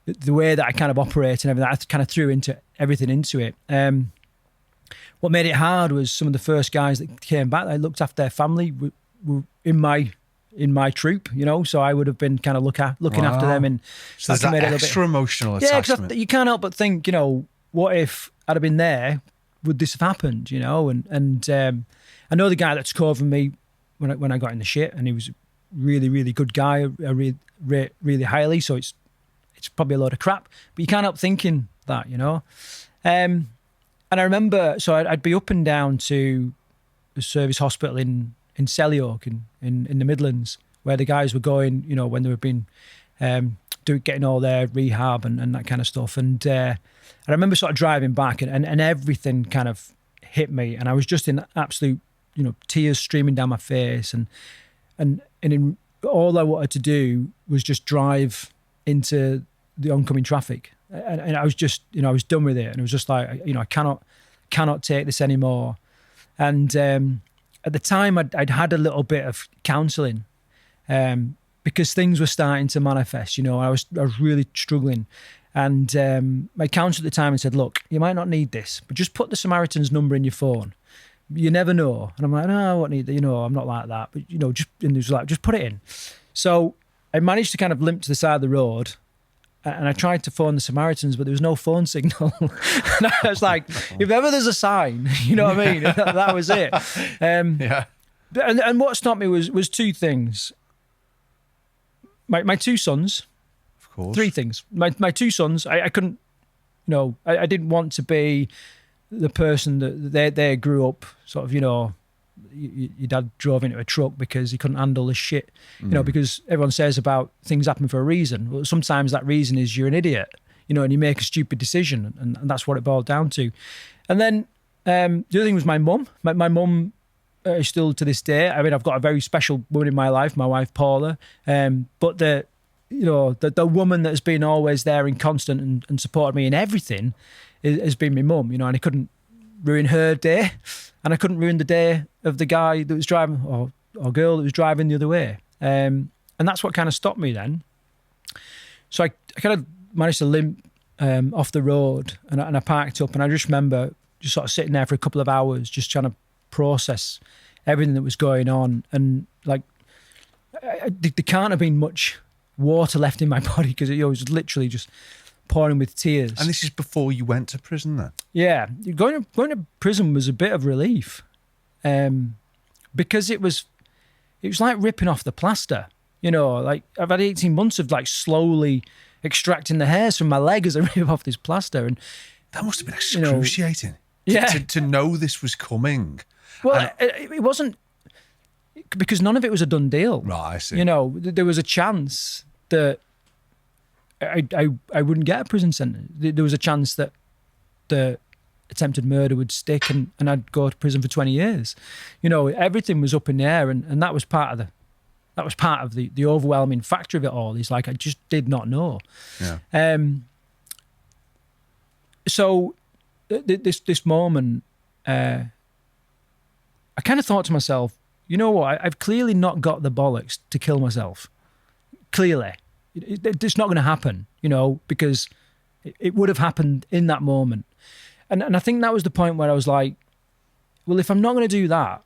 the way that I kind of operate and everything, I kind of threw everything into it. What made it hard was some of the first guys that came back, they looked after their family, were in my troop, you know, so I would have been kind of looking after them. And so there's that extra emotional attachment. Yeah, because you can't help but think, you know, what if I'd have been there, would this have happened, you know? And I know the guy that took over me when I got in the shit, and he was a really, really good guy, I rate really highly, so it's probably a load of crap, but you can't help thinking that, you know? And I remember, so I'd be up and down to the service hospital in Selly in the Midlands, where the guys were going, you know, when they were being getting all their rehab and that kind of stuff. And I remember sort of driving back and everything kind of hit me, and I was just in absolute, you know, tears streaming down my face, and all I wanted to do was just drive into the oncoming traffic, and I was just, you know, I was done with it, and it was just like, you know, I cannot take this anymore. And at the time, I'd had a little bit of counselling because things were starting to manifest, you know. I was really struggling, and my counsellor at the time said, "Look, you might not need this, but just put the Samaritan's number in your phone. You never know." And I'm like, "No, I won't need that. You know, I'm not like that. But, you know, just," and he was like, "Just put it in." So I managed to kind of limp to the side of the road, and I tried to phone the Samaritans, but there was no phone signal. And I was like, if ever there's a sign, you know what I mean? That was it. Yeah. And what stopped me was two things. My two sons. Of course. Three things. My two sons, I couldn't, you know, I didn't want to be the person that they grew up sort of, you know, your dad drove into a truck because he couldn't handle the shit, you know, because everyone says about things happen for a reason. Well, sometimes that reason is you're an idiot, you know, and you make a stupid decision, and that's what it boiled down to. And then the other thing was my mum. My mum is still to this day, I mean, I've got a very special woman in my life, my wife Paula, but the woman that has been always there and constant and supported me in everything has been my mum, you know, and I couldn't ruin her day, and I couldn't ruin the day of the guy that was driving or girl that was driving the other way. And that's what kind of stopped me then. So I kind of managed to limp off the road, and I parked up, and I just remember just sort of sitting there for a couple of hours, just trying to process everything that was going on. And like, there can't have been much water left in my body because it was literally just pouring with tears. And this is before you went to prison then? Yeah. Going to prison was a bit of relief, because it was like ripping off the plaster. You know, like I've had 18 months of like slowly extracting the hairs from my leg as I rip off this plaster. And that must have been excruciating. You know, to know this was coming. Well, it wasn't, because none of it was a done deal. Right, I see. You know, there was a chance that I wouldn't get a prison sentence. There was a chance that the attempted murder would stick and I'd go to prison for 20 years. You know, everything was up in the air, and that was part of the overwhelming factor of it all. Is like I just did not know. Yeah. So this moment, I kind of thought to myself, you know what? I've clearly not got the bollocks to kill myself. Clearly. It's not going to happen, you know, because it would have happened in that moment. And I think that was the point where I was like, well, if I'm not going to do that,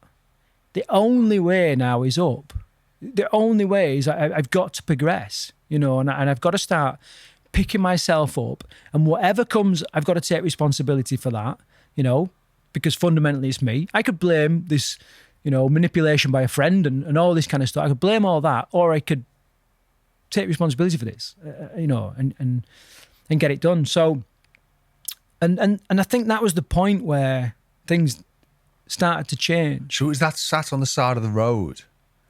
the only way now is up. The only way is I've got to progress, you know, and I've got to start picking myself up, and whatever comes, I've got to take responsibility for that, you know, because fundamentally it's me. I could blame this, you know, manipulation by a friend and all this kind of stuff. I could blame all that, or I could take responsibility for this, you know, and get it done. So, and I think that was the point where things started to change. So was that sat on the side of the road?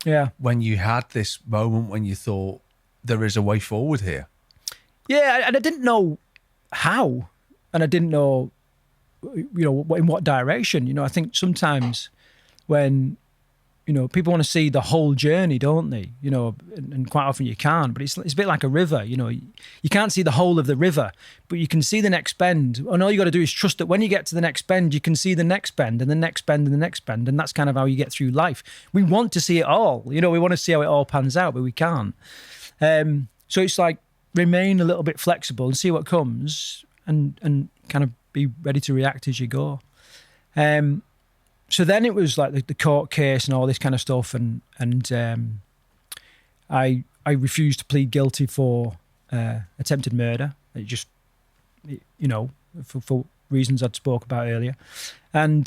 Yeah. When you had this moment when you thought there is a way forward here? Yeah, and I didn't know how, and I didn't know, you know, in what direction. You know, I think sometimes when, you know, people want to see the whole journey, don't they? You know, and quite often you can't, but it's a bit like a river, you know. You can't see the whole of the river, but you can see the next bend. And all you got to do is trust that when you get to the next bend, you can see the next bend and the next bend and the next bend. And that's kind of how you get through life. We want to see it all. You know, we want to see how it all pans out, but we can't. So it's like remain a little bit flexible and see what comes and kind of be ready to react as you go. So then it was like the court case and all this kind of stuff, and I refused to plead guilty for attempted murder. It just, you know, for reasons I'd spoke about earlier, and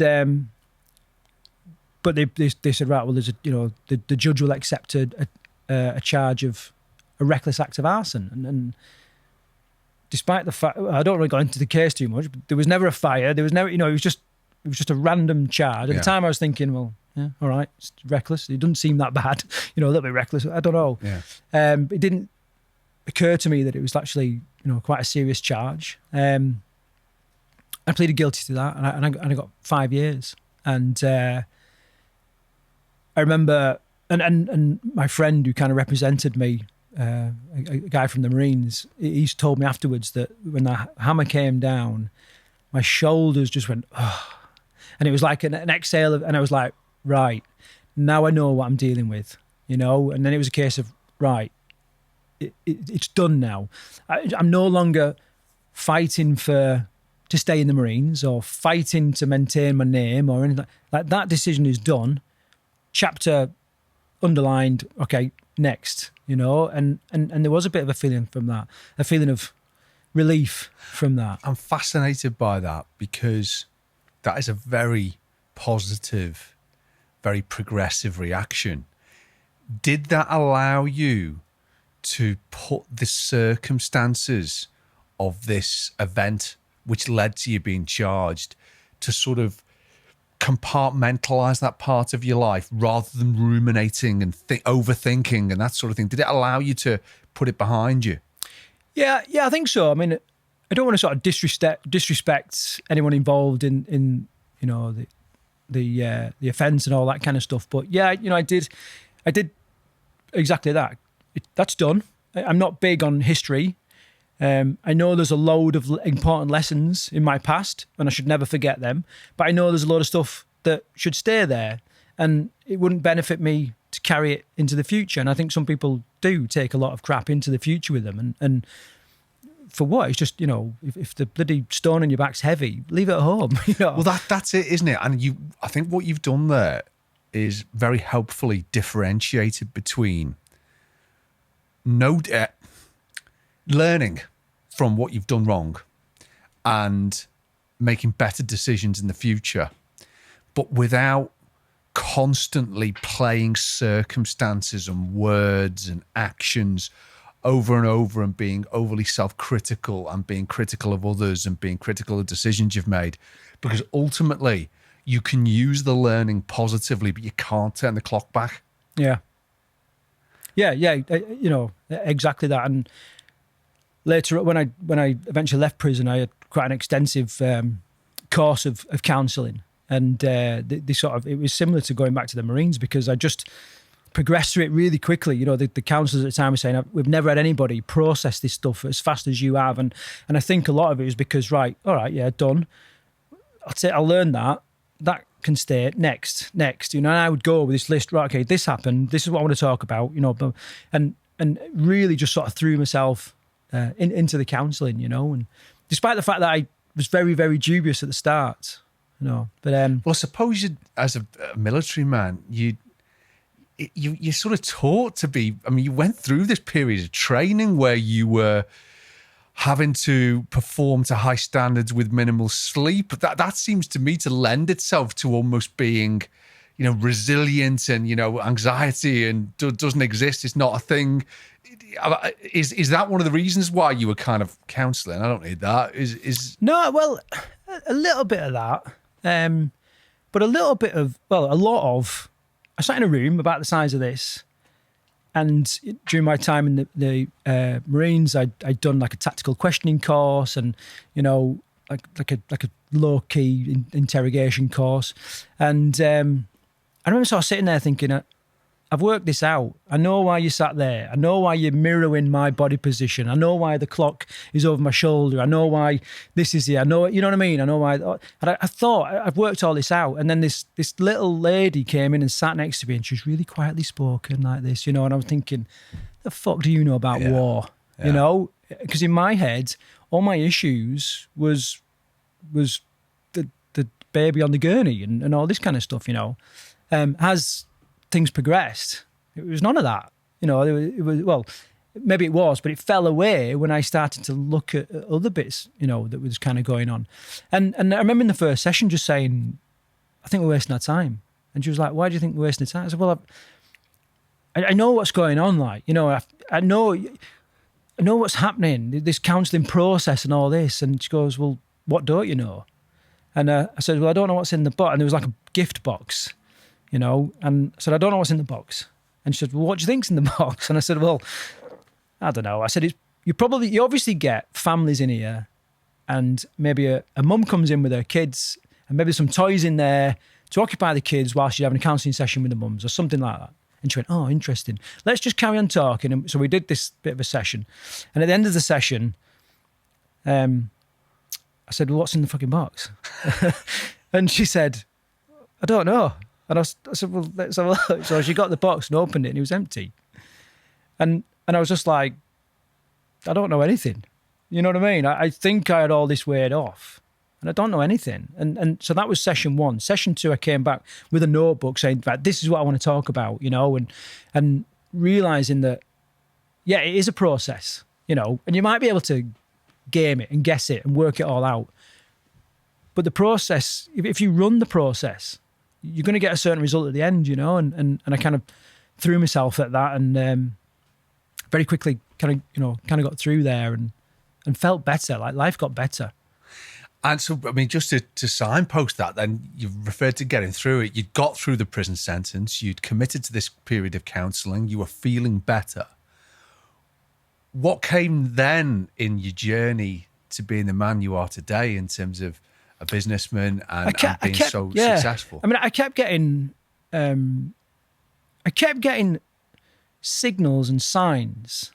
but they said, right, well, there's the judge will accept a charge of a reckless act of arson, and despite the fact I don't really go into the case too much, but there was never a fire, there was never, you know, it was just a random charge. At the time I was thinking, well, yeah, all right, it's reckless. It doesn't seem that bad, you know, a little bit reckless. I don't know. Yeah. It didn't occur to me that it was actually, you know, quite a serious charge. I pleaded guilty to that, and I got 5 years. And I remember, and my friend who kind of represented me, a guy from the Marines, he's told me afterwards that when the hammer came down, my shoulders just went, oh. And it was like an exhale, and I was like, right, now I know what I'm dealing with, you know? And then it was a case of, right, it's done now. I'm no longer fighting to stay in the Marines or fighting to maintain my name or anything. Like that decision is done. Chapter underlined, okay, next, you know? And there was a bit of a feeling from that, a feeling of relief from that. I'm fascinated by that because that is a very positive, very progressive reaction. Did that allow you to put the circumstances of this event, which led to you being charged, to sort of compartmentalize that part of your life rather than ruminating and overthinking and that sort of thing? Did it allow you to put it behind you? Yeah, I think so. I mean, I don't want to sort of disrespect anyone involved in you know, the offence and all that kind of stuff. But yeah, you know, I did exactly that. That's done. I'm not big on history. I know there's a load of important lessons in my past, and I should never forget them. But I know there's a lot of stuff that should stay there, and it wouldn't benefit me to carry it into the future. And I think some people do take a lot of crap into the future with them, and for what? It's just, you know, if the bloody stone on your back's heavy, leave it at home. You know? Well, that's it, isn't it? And I think what you've done there is very helpfully differentiated between learning from what you've done wrong and making better decisions in the future, but without constantly playing circumstances and words and actions over and over and being overly self-critical and being critical of others and being critical of decisions you've made. Because ultimately you can use the learning positively, but you can't turn the clock back. Yeah, you know, exactly that. And later, when I eventually left prison, I had quite an extensive course of counselling, and it was similar to going back to the Marines, because I just progressed through it really quickly. You know, the counsellors at the time were saying, we've never had anybody process this stuff as fast as you have, and I think a lot of it was because, right, all right, yeah, done. I'll learn that can stay. Next, you know. And I would go with this list. Right, okay, this happened. This is what I want to talk about. You know, and really just sort of threw myself into the counselling. You know, and despite the fact that I was very, very dubious at the start, But well, I suppose as a military man, you're sort of taught to be. I mean, you went through this period of training where you were having to perform to high standards with minimal sleep. That seems to me to lend itself to almost being, resilient and, anxiety and doesn't exist. It's not a thing. Is that one of the reasons why you were kind of counselling? I don't need that. No, well, a little bit of that. But a lot of, I sat in a room about the size of this, and during my time in the Marines, I'd done like a tactical questioning course, and like a low key interrogation course, and I remember sort of sitting there thinking, I've worked this out. I know why you sat there. I know why you're mirroring my body position. I know why the clock is over my shoulder. I know why this is here. I know, you know what I mean? I know why. And I thought I've worked all this out. And then this little lady came in and sat next to me, and she was really quietly spoken like this, and I was thinking, the fuck do you know about war? Yeah. Because in my head, all my issues was the baby on the gurney and all this kind of stuff, As things progressed, it was none of that. It was, well, maybe it was, but it fell away when I started to look at other bits, that was kind of going on. And I remember in the first session just saying, I think we're wasting our time. And she was like, why do you think we're wasting our time? I said, well, I know what's going on. Like, I know what's happening, this counselling process and all this. And she goes, well, what don't you know? And I said, well, I don't know what's in the box. And there was like a gift box. And I said, I don't know what's in the box. And she said, well, what do you think's in the box? And I said, well, I don't know. I said, you obviously get families in here, and maybe a mum comes in with her kids, and maybe some toys in there to occupy the kids while she's having a counselling session with the mums or something like that. And she went, oh, interesting. Let's just carry on talking. And so we did this bit of a session. And at the end of the session, I said, well, what's in the fucking box? And she said, I don't know. And I said, well, let's have a look. So she got the box and opened it, and it was empty. And I was just like, I don't know anything. You know what I mean? I think I had all this weighed off, and I don't know anything. And so that was session one. Session two, I came back with a notebook saying, this is what I want to talk about, and realising that, yeah, it is a process, and you might be able to game it and guess it and work it all out. But the process, if you run the process, you're going to get a certain result at the end, and I kind of threw myself at that, and very quickly kind of got through there and felt better. Like life got better. And so, I mean, just to signpost that, then you referred to getting through it. You'd got through the prison sentence. You'd committed to this period of counselling. You were feeling better. What came then in your journey to being the man you are today in terms of a businessman and being so successful? I mean, I kept getting signals and signs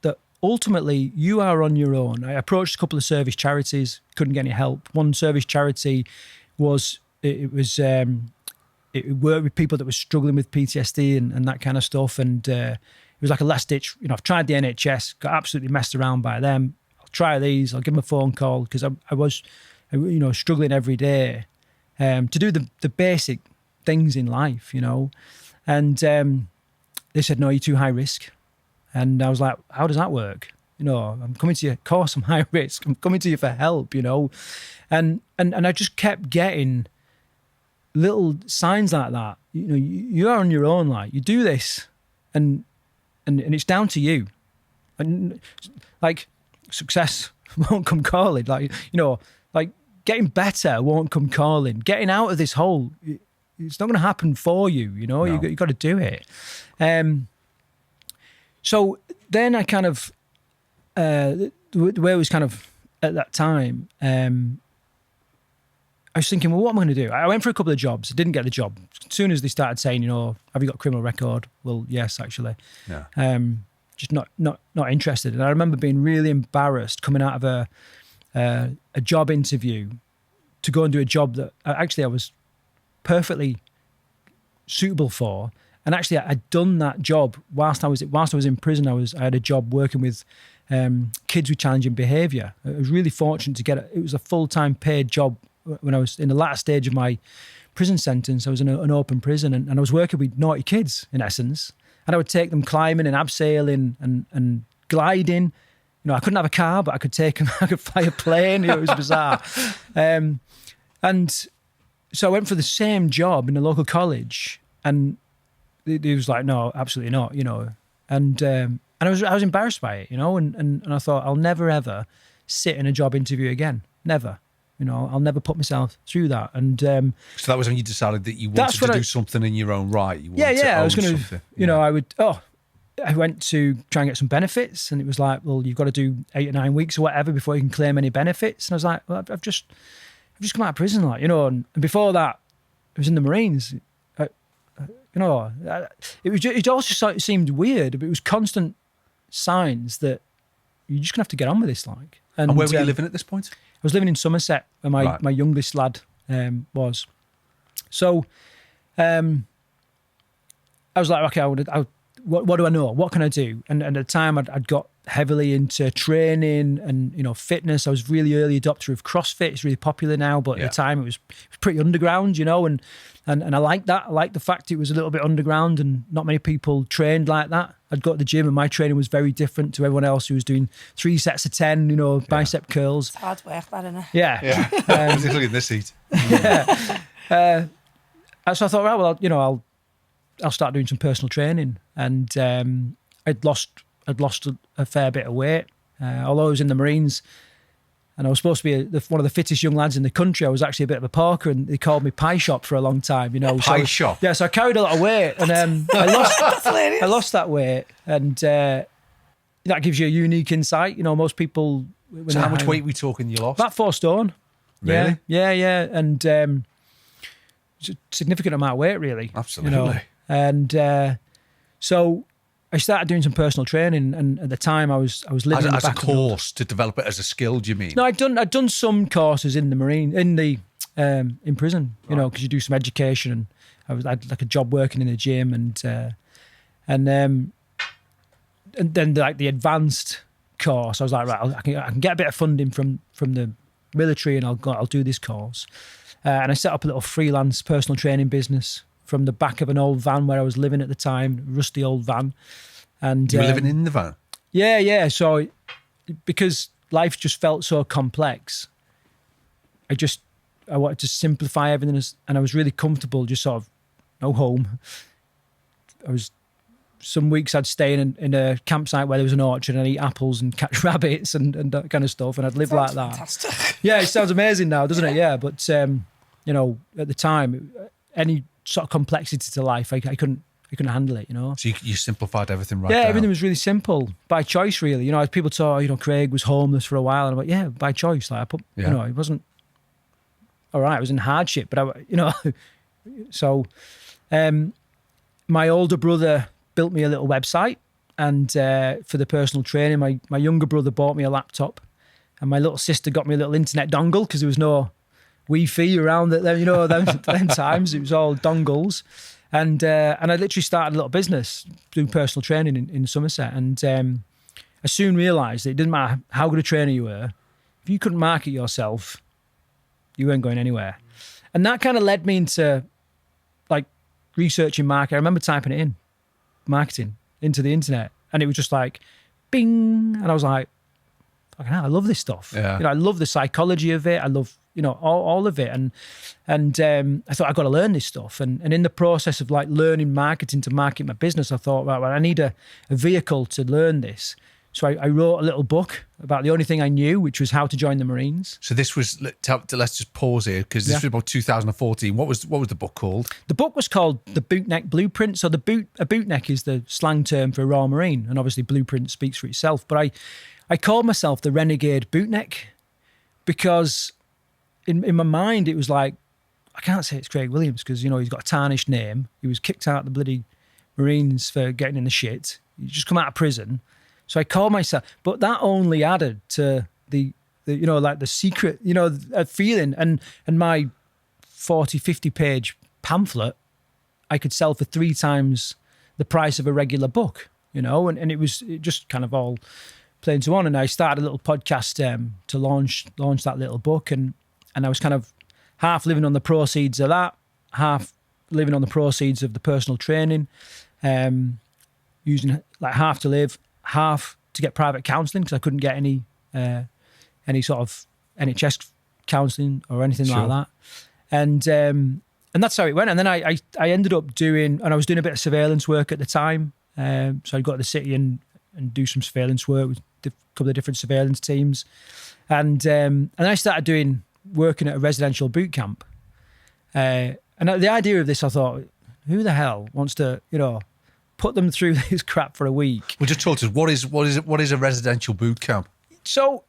that ultimately you are on your own. I approached a couple of service charities, couldn't get any help. One service charity it worked with people that were struggling with PTSD and that kind of stuff. And it was like a last ditch, I've tried the NHS, got absolutely messed around by them. I'll try these, I'll give them a phone call, because I was struggling every day to do the basic things in life, and they said, no, you're too high risk. And I was like, how does that work? I'm coming to you, of course I'm high risk. I'm coming to you for help, and I just kept getting little signs like that. You are on your own, like you do this and it's down to you. And like success won't come calling, like, like getting better won't come calling. Getting out of this hole, it's not going to happen for you, No. You've got to do it. So then I kind of, the way it was kind of at that time, I was thinking, well, what am I going to do? I went for a couple of jobs. I didn't get the job. As soon as they started saying, have you got a criminal record? Well, yes, actually. Yeah. Just not interested. And I remember being really embarrassed coming out of a job interview to go and do a job that actually I was perfectly suitable for. And actually I'd done that job whilst I was in prison. I had a job working with kids with challenging behaviour. I was really fortunate to get it. It was a full-time paid job when I was in the latter stage of my prison sentence, I was in an open prison, and I was working with naughty kids, in essence. And I would take them climbing and abseiling and gliding. You know, I couldn't have a car, but I could take them, I could fly a plane. You know, it was bizarre. And so I went for the same job in a local college, and he was like, no, absolutely not, you know. And I was embarrassed by it, you know, and I thought, I'll never, ever sit in a job interview again. Never. You know, I'll never put myself through that. And so that was when you decided that you wanted to do something in your own right. You wanted to I was own going to, something. you know, I went to try and get some benefits, and it was like, well, you've got to do 8 or 9 weeks or whatever before you can claim any benefits. And I was like, well, I've just come out of prison, like, you know, and before that, I was in the Marines. You know, it also seemed weird, but it was constant signs that you're just gonna have to get on with this, like. And where were you living at this point? I was living in Somerset, where my youngest lad was. So, I was like, okay, what do I know? What can I do? And at the time, I'd got heavily into training and, you know, fitness. I was really early adopter of CrossFit. It's really popular now, but at the time it was pretty underground, you know, and I liked that. I liked the fact it was a little bit underground and not many people trained like that. I'd go to the gym and my training was very different to everyone else who was doing 3 sets of 10, you know, bicep curls. It's hard work, that, isn't it? Yeah. Particularly in this heat. So I thought, right, well, you know, I'll start doing some personal training. And I'd lost a fair bit of weight. Although I was in the Marines and I was supposed to be one of the fittest young lads in the country, I was actually a bit of a porker, and they called me Pie Shop for a long time, you know. Pie Shop? Yeah, so I carried a lot of weight, and I lost that weight, and that gives you a unique insight. You know, most people... So how much weight were we talking you lost? About 4 stone. Really? Yeah. And it's a significant amount of weight, really. Absolutely. You know? And so I started doing some personal training, and at the time I was living as a course to develop it as a skill. Do you mean? No, I'd done some courses in the in prison. You know, because you do some education, and I had like a job working in the gym, and then like the advanced course, I was like, right, I can get a bit of funding from the military, and I'll do this course, and I set up a little freelance personal training business from the back of an old van where I was living at the time, rusty old van. And you were living in the van? Yeah. So because life just felt so complex, I wanted to simplify everything, and I was really comfortable just sort of no home. Some weeks I'd stay in a campsite where there was an orchard, and I'd eat apples and catch rabbits and that kind of stuff, and I'd live like that. Fantastic. Yeah, it sounds amazing now, doesn't it? Yeah, but you know, at the time, any sort of complexity to life, I couldn't handle it, you know. So you simplified everything down. Everything was really simple, by choice, really. You know, people thought, you know, Craig was homeless for a while, and I'm like, yeah, by choice. Like you know, it wasn't all right. I was in hardship, but you know, so my older brother built me a little website, and for the personal training, my younger brother bought me a laptop, and my little sister got me a little internet dongle because there was no Wi-Fi around them, you know, them times. It was all dongles. And I literally started a little business doing personal training in Somerset. And I soon realised that it didn't matter how good a trainer you were, if you couldn't market yourself, you weren't going anywhere. And that kind of led me into like researching market. I remember typing it in, marketing, into the internet. And it was just like, bing. And I was like, fucking hell, I love this stuff. Yeah. You know, I love the psychology of it. I love, you know, all of it. And I thought, I've got to learn this stuff. And in the process of like learning marketing to market my business, I thought, right, well, I need a vehicle to learn this. So I wrote a little book about the only thing I knew, which was how to join the Marines. So this was, let's just pause here, because this was about 2014. What was the book called? The book was called The Bootneck Blueprint. So a bootneck is the slang term for a Royal Marine. And obviously blueprint speaks for itself. But I called myself the Renegade Bootneck because in my mind, it was like, I can't say it's Craig Williams because, you know, he's got a tarnished name. He was kicked out of the bloody Marines for getting in the shit. He just come out of prison. So I called myself, but that only added to the you know, like the secret, you know, feeling. And my 40, 50 page pamphlet, I could sell for 3 times the price of a regular book, you know, and it just kind of all playing to one. And I started a little podcast to launch that little book. And I was kind of half living on the proceeds of that, half living on the proceeds of the personal training, using like half to live, half to get private counselling because I couldn't get any sort of NHS counselling or anything like that. And that's how it went. And then I ended up doing, and I was doing a bit of surveillance work at the time. So I'd go to the city and do some surveillance work with a couple of different surveillance teams. And then I started working at a residential boot camp. And the idea of this, I thought, who the hell wants to, put them through this crap for a week? Well, just talk to us. What is a residential boot camp? So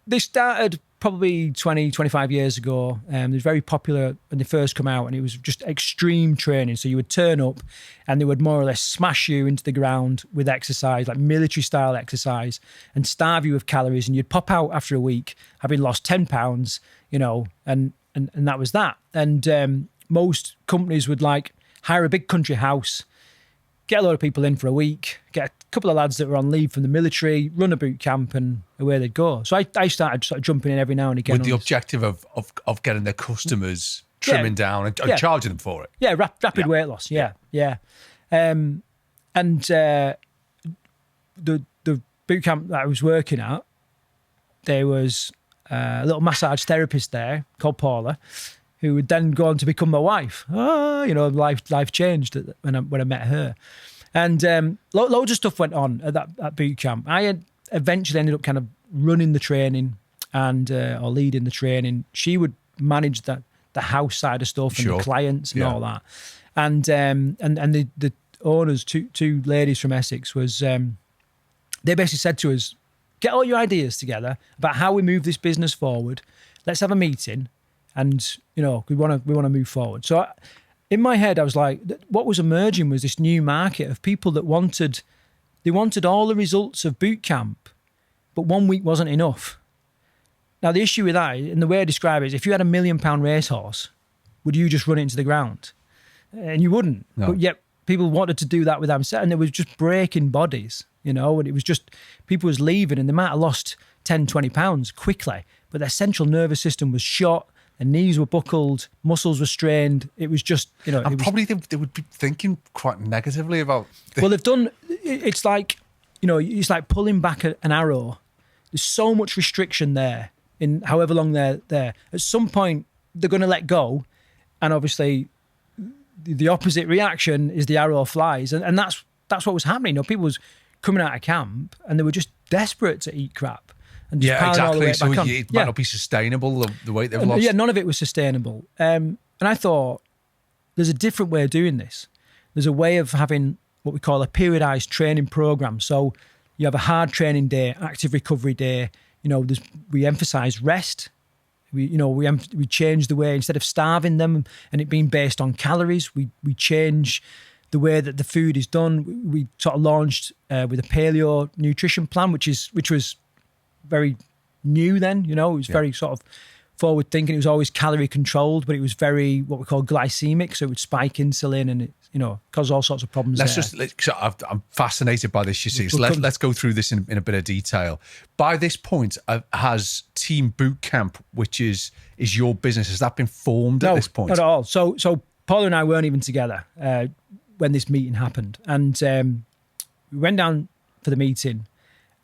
they started probably 20, 25 years ago. They were very popular when they first come out, and it was just extreme training. So you would turn up and they would more or less smash you into the ground with exercise, like military style exercise, and starve you of calories. And you'd pop out after a week having lost 10 pounds, and that was that. And most companies would hire a big country house, get a lot of people in for a week, get a couple of lads that were on leave from the military, run a boot camp, and away they'd go. So I started sort of jumping in every now and again. With the objective of getting their customers trimming down and charging them for it. Yeah, rapid weight loss. Yeah. And the boot camp that I was working at, there was a little massage therapist there called Paula, who would then go on to become my wife. Life changed when I met her. And loads of stuff went on at that boot camp. I had eventually ended up kind of running the training or leading the training. She would manage the house side of stuff and the clients and all that. And the owners, two ladies from Essex, they basically said to us, get all your ideas together about how we move this business forward. Let's have a meeting. And, we want to move forward. So in my head, I was like, what was emerging was this new market of people that wanted all the results of boot camp, but 1 week wasn't enough. Now, the issue with that, and the way I describe it, is if you had £1 million racehorse, would you just run it into the ground? And you wouldn't. No. But yet people wanted to do that with themselves, and it was just breaking bodies, and it was just, people was leaving and they might have lost 10, 20 pounds quickly, but their central nervous system was shot. Their knees were buckled, muscles were strained. It was just, And probably they would be thinking quite negatively about this. Well, they've done, it's like, it's like pulling back an arrow. There's so much restriction there in however long they're there. At some point, they're going to let go. And obviously, the opposite reaction is the arrow flies. And that's what was happening. People was coming out of camp and they were just desperate to eat crap. And just exactly. So it might not be sustainable, the weight they've lost. Yeah, none of it was sustainable. And I thought, there's a different way of doing this. There's a way of having what we call a periodized training program. So you have a hard training day, active recovery day. We emphasize rest. We change the way, instead of starving them and it being based on calories, we change the way that the food is done. We sort of launched with a paleo nutrition plan, which was very new then, it was very sort of forward thinking. It was always calorie controlled, but it was very what we call glycemic. So it would spike insulin and it, cause all sorts of problems. I'm fascinated by this, you see. So let's go through this in a bit of detail. By this point, has Team Bootcamp, which is your business, has that been formed at this point? Not at all. So Paula and I weren't even together when this meeting happened. And we went down for the meeting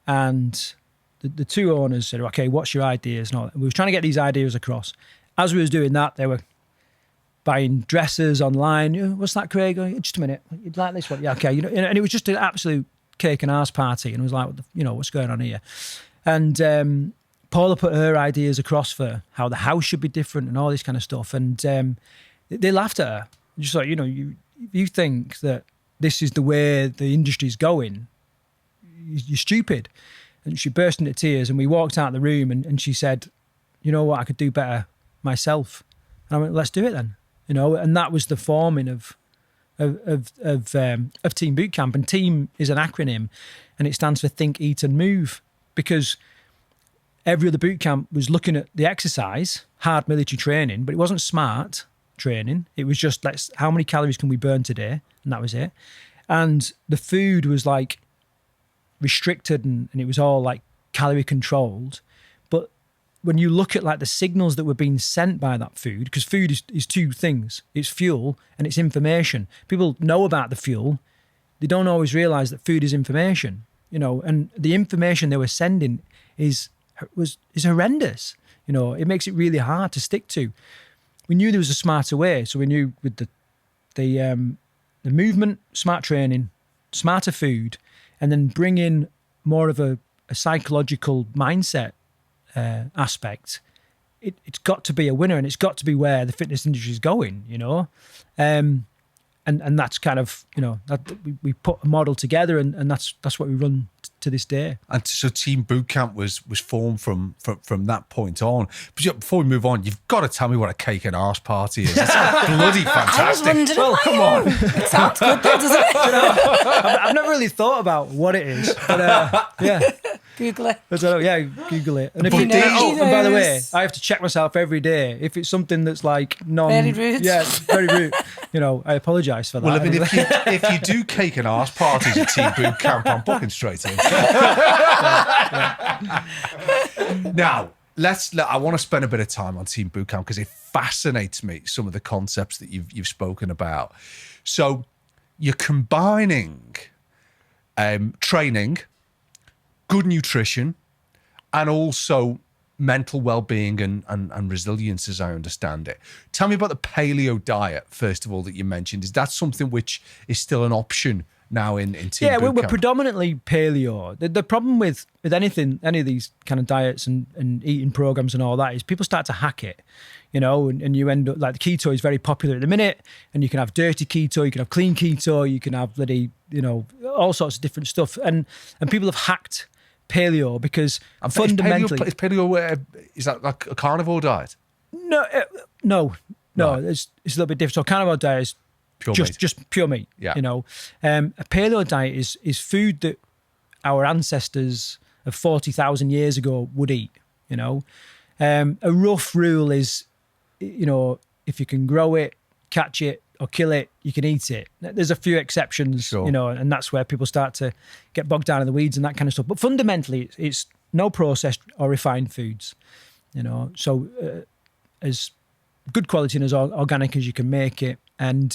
and the two owners said, okay, what's your ideas? And we were trying to get these ideas across. As we was doing that, they were buying dresses online. What's that, Craig? Just a minute. You'd like this one? Yeah, okay. And it was just an absolute cake and arse party. And it was like, what's going on here? And Paula put her ideas across for how the house should be different and all this kind of stuff. And they laughed at her. Just like, you think that this is the way the industry's going, you're stupid. And she burst into tears and we walked out of the room and she said, you know what, I could do better myself. And I went, let's do it then. And that was the forming of Team Bootcamp. And Team is an acronym and it stands for Think, Eat and Move, because every other bootcamp was looking at the exercise, hard military training, but it wasn't smart training. It was just, how many calories can we burn today? And that was it. And the food was restricted and it was all calorie controlled. But when you look at like the signals that were being sent by that food, because food is two things. It's fuel and it's information. People know about the fuel. They don't always realize that food is information, and the information they were sending is horrendous. It makes it really hard to stick to. We knew there was a smarter way. So we knew with the movement, smart training, smarter food, and then bring in more of a psychological mindset aspect. It's got to be a winner, and it's got to be where the fitness industry is going, and that's kind of, that we put a model together, and that's what we run to this day. And so Team Bootcamp was formed from that point on. But before we move on, you've got to tell me what a cake and arse party is. It's bloody fantastic. I was wondering, well, come on. It sounds good though, doesn't it? I've never really thought about what it is, but yeah. Google it. Google it. And if He knows. and by the way, I have to check myself every day. If it's something that's like Very rude. Yeah, very rude. I apologise for that. Well, I mean, if you do cake and arse parties at Team Bootcamp, I'm booking straight in. Now, I want to spend a bit of time on Team Bootcamp because it fascinates me, some of the concepts that you've spoken about. So you're combining training, good nutrition, and also mental well-being and resilience, as I understand it. Tell me about the paleo diet, first of all, that you mentioned. Is that something which is still an option now in Team Bootcamp? We're predominantly paleo. The problem with anything, any of these kind of diets and eating programs and all that is people start to hack it, and you end up, like, the keto is very popular at the minute, and you can have dirty keto, you can have clean keto, you can have bloody, all sorts of different stuff. And people have hacked paleo because fundamentally... Is paleo, is that like a carnivore diet? No. Right. It's a little bit different. So carnivore diet is just pure meat. Yeah. A paleo diet is food that our ancestors of 40,000 years ago would eat. A rough rule is, if you can grow it, catch it, or kill it, you can eat it. There's a few exceptions, sure. And that's where people start to get bogged down in the weeds and that kind of stuff. But fundamentally, it's no processed or refined foods, so as good quality and as organic as you can make it. And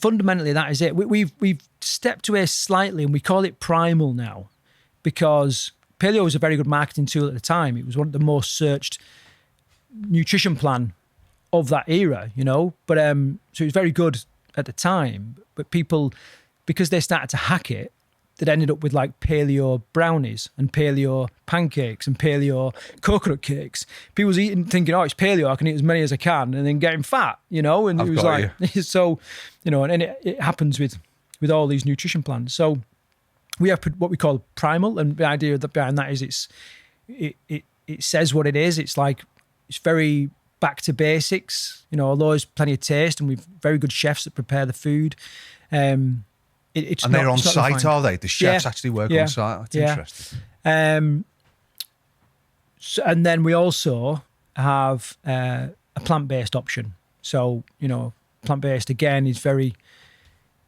fundamentally, that is it. We've stepped away slightly, and we call it primal now, because paleo was a very good marketing tool at the time. It was one of the most searched nutrition plan of that era, but so it was very good at the time. But people, because they started to hack it, that ended up with like paleo brownies and paleo pancakes and paleo coconut cakes. People was eating, thinking, it's paleo, I can eat as many as I can, and then getting fat, and it was like, so, and it happens with all these nutrition plans. So we have what we call primal, and the idea behind that is it says what it is. It's like, it's very back to basics, although there's plenty of taste, and we've very good chefs that prepare the food. And they're on site, refined. Are they? The chefs actually work on site. That's interesting. And then we also have a plant-based option. So, plant-based, again, is very...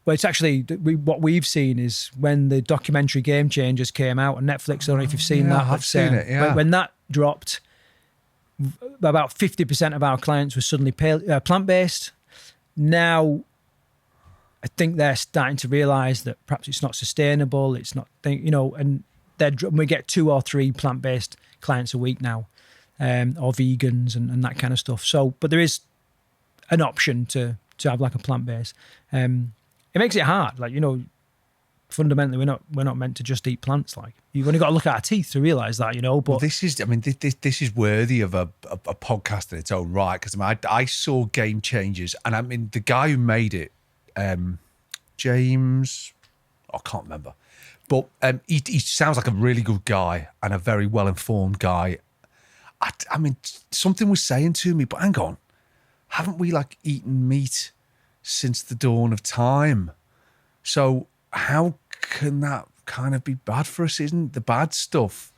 Well, it's actually... what we've seen is when the documentary Game Changers came out on Netflix, I don't know if you've seen that. I've seen it, yeah. When that dropped, about 50% of our clients were suddenly plant-based. Now... I think they're starting to realise that perhaps it's not sustainable. It's not, and we get 2 or 3 plant-based clients a week now, or vegans and that kind of stuff. So, but there is an option to have like a plant-based. It makes it hard, like, fundamentally we're not meant to just eat plants. Like, you've only got to look at our teeth to realise that, But well, this is worthy of a podcast in its own right, because I saw Game Changers, and the guy who made it. James, I can't remember, but he sounds like a really good guy and a very well-informed guy. Something was saying to me, but hang on, haven't we like eaten meat since the dawn of time? So how can that kind of be bad for us? Isn't the bad stuff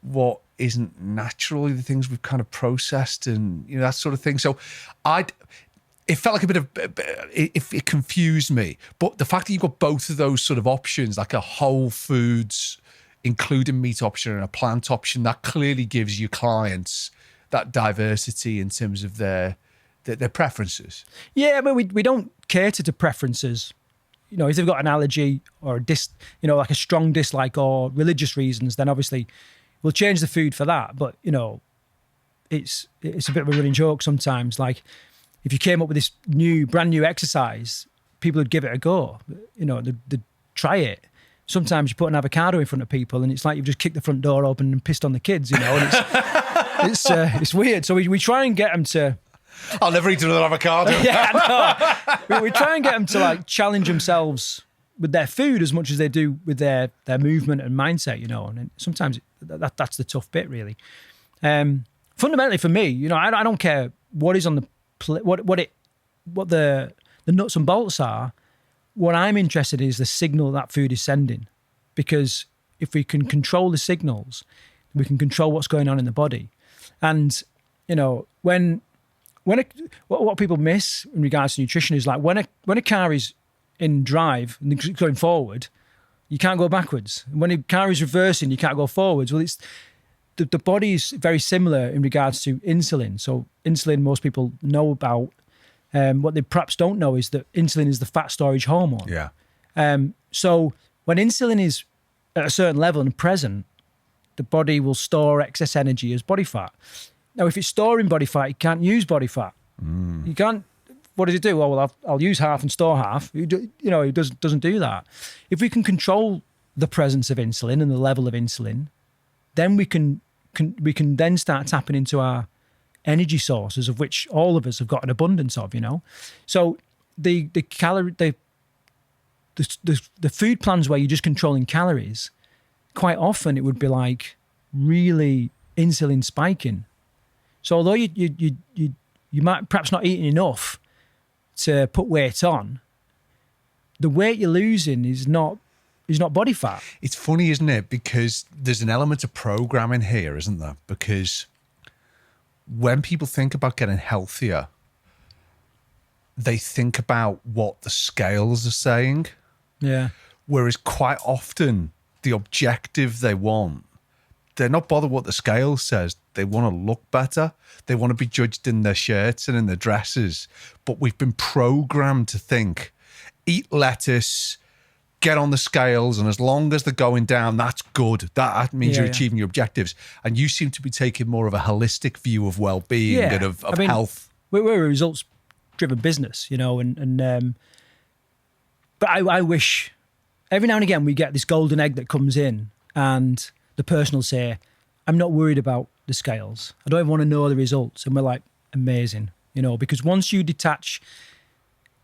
what isn't naturally the things we've kind of processed and that sort of thing? So it felt like a bit of, it confused me. But the fact that you've got both of those sort of options, like a whole foods, including meat option and a plant option, that clearly gives your clients that diversity in terms of their preferences. Yeah, but we don't cater to preferences. You know, if they've got an allergy or like a strong dislike or religious reasons, then obviously we'll change the food for that. But, you know, it's a bit of a running joke sometimes. Like, if you came up with this brand new exercise, people would give it a go. You know, they'd try it. Sometimes you put an avocado in front of people and it's like you've just kicked the front door open and pissed on the kids, you know, and it's weird. So we try and get them to... I'll never eat another avocado. Yeah, no. We try and get them to like challenge themselves with their food as much as they do with their movement and mindset, you know. And sometimes that's the tough bit, really. Fundamentally, for me, you know, I don't care what is on the what the nuts and bolts are. What I'm interested in is the signal that food is sending, because if we can control the signals, we can control what's going on in the body. And you know, what people miss in regards to nutrition is like when a car is in drive and going forward, you can't go backwards. And when a car is reversing, you can't go forwards. Well, it's the body is very similar in regards to insulin. So insulin, most people know about. What they perhaps don't know is that insulin is the fat storage hormone. Yeah. So when insulin is at a certain level and present, the body will store excess energy as body fat. Now, if it's storing body fat, you can't use body fat. You can't. What does it do? Well, I'll use half and store half. You know, it doesn't do that. If we can control the presence of insulin and the level of insulin, then we can then start tapping into our energy sources, of which all of us have got an abundance of, you know. So the food plans where you're just controlling calories, quite often it would be like really insulin spiking. So although you might perhaps not eating enough to put weight on, the weight you're losing is not body fat. It's funny, isn't it? Because there's an element of programming here, isn't there? Because when people think about getting healthier, they think about what the scales are saying. Yeah. Whereas quite often the objective they want, they're not bothered what the scale says. They want to look better. They want to be judged in their shirts and in their dresses. But we've been programmed to think, eat lettuce, get on the scales, and as long as they're going down, that's good. That means you're achieving your objectives. And you seem to be taking more of a holistic view of well-being and of health. We're a results-driven business, you know, but I wish every now and again we get this golden egg that comes in and the person will say, I'm not worried about the scales. I don't even want to know the results. And we're like, amazing, you know, because once you detach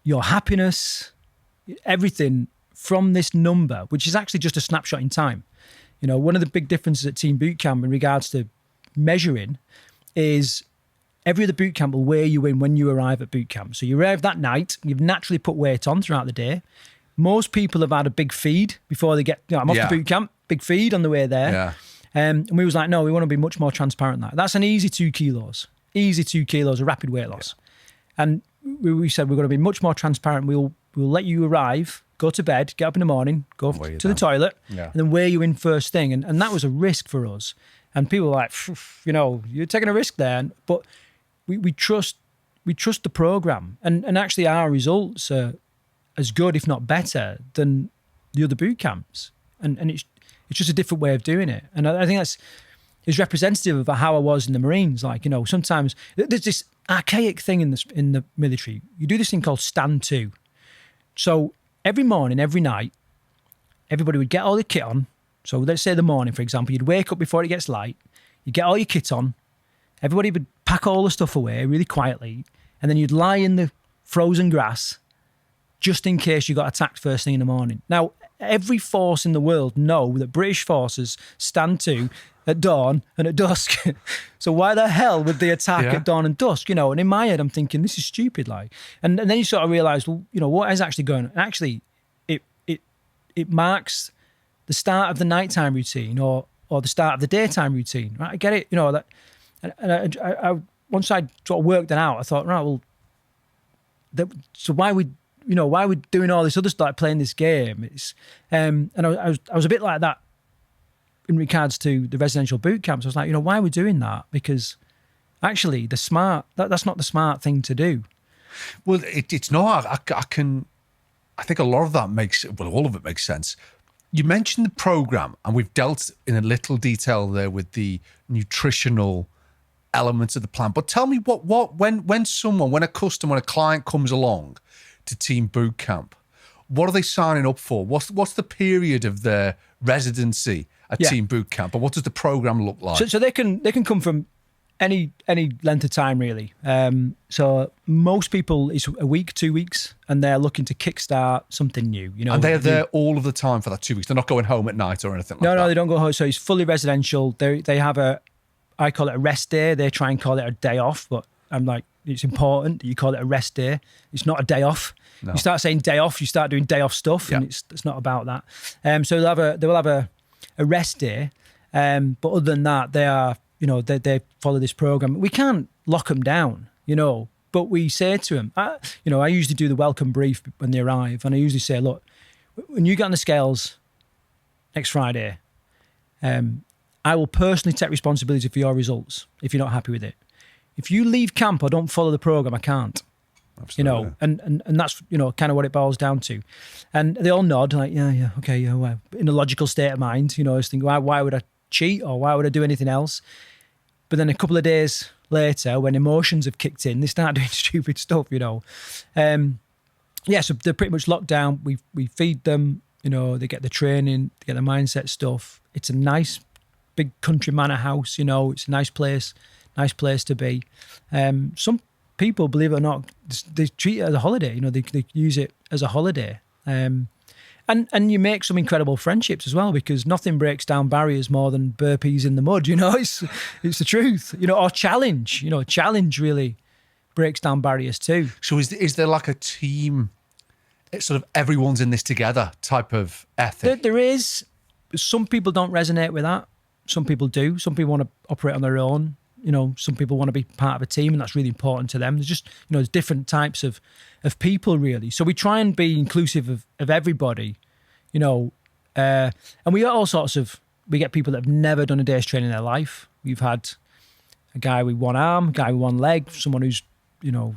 your happiness, everything from this number, which is actually just a snapshot in time. You know, one of the big differences at Team Bootcamp in regards to measuring is every other bootcamp will weigh you in when you arrive at bootcamp. So you arrive that night, you've naturally put weight on throughout the day. Most people have had a big feed before they get, you know, I'm off to bootcamp, big feed on the way there. Yeah. And we was like, no, we want to be much more transparent than that. That's an easy 2 kilos, of rapid weight loss. Yeah. And we said we're going to be much more transparent. We'll let you arrive, go to bed, get up in the morning, go to the toilet, and then weigh you in first thing. And that was a risk for us. And people were like, you know, you're taking a risk there. But we trust the program. And actually our results are as good, if not better, than the other boot camps. And it's just a different way of doing it. And I think is representative of how I was in the Marines. Like, you know, sometimes there's this archaic thing in the military. You do this thing called stand to. So every morning, every night, everybody would get all their kit on. So let's say the morning, for example, you'd wake up before it gets light, you get all your kit on, everybody would pack all the stuff away really quietly, and then you'd lie in the frozen grass just in case you got attacked first thing in the morning. Now, every force in the world know that British forces stand to at dawn and at dusk. So why the hell would they attack at dawn and dusk? You know, and in my head, I'm thinking, this is stupid. Like, and then you sort of realise, well, you know, what is actually going on? And actually, it marks the start of the nighttime routine or the start of the daytime routine. Right? I get it. You know, that, and I once I sort of worked that out, I thought, right, well, so why are we doing all this other stuff, like playing this game? It's and I was a bit like that in regards to the residential boot camps, I was like, why are we doing that? Because actually, that's not the smart thing to do. Well, it's not. I think a lot of that all of it makes sense. You mentioned the program, and we've dealt in a little detail there with the nutritional elements of the plan. But tell me when a customer, when a client comes along to Team Bootcamp, what are they signing up for? What's the period of their residency at Team Bootcamp, and what does the program look like? So they can come from any length of time, really. So most people, it's a week, 2 weeks, and they're looking to kickstart something new. And they're there all of the time for that 2 weeks. They're not going home at night or anything like that. No, they don't go home. So it's fully residential. They have I call it a rest day. They try and call it a day off, but I'm like, it's important that you call it a rest day. It's not a day off. No. You start saying day off, you start doing day off stuff, and it's not about that. So they will have a rest day, but other than that, they are, they follow this program. We can't lock them down, but we say to them, I usually do the welcome brief when they arrive, and I usually say, look, when you get on the scales next Friday, I will personally take responsibility for your results if you're not happy with it. If you leave camp or don't follow the program, I can't. Absolutely. And that's, kind of what it boils down to. And they all nod, like, yeah, okay, well, in a logical state of mind, I was thinking, why would I cheat, or why would I do anything else? But then a couple of days later, when emotions have kicked in, they start doing stupid stuff, so they're pretty much locked down. We feed them, they get the training, they get the mindset stuff. It's a nice big country manor house, it's a nice place to be. Some people, believe it or not, they treat it as a holiday. They use it as a holiday. And you make some incredible friendships as well, because nothing breaks down barriers more than burpees in the mud. It's the truth. Or challenge. Challenge really breaks down barriers too. So is there like a team? It's sort of everyone's in this together type of ethic. There is. Some people don't resonate with that. Some people do. Some people want to operate on their own. Some people want to be part of a team, and that's really important to them. There's just, there's different types of people, really. So we try and be inclusive of everybody, and we got all sorts of, we get people that have never done a day's training in their life. We've had a guy with one arm, a guy with one leg, someone who's,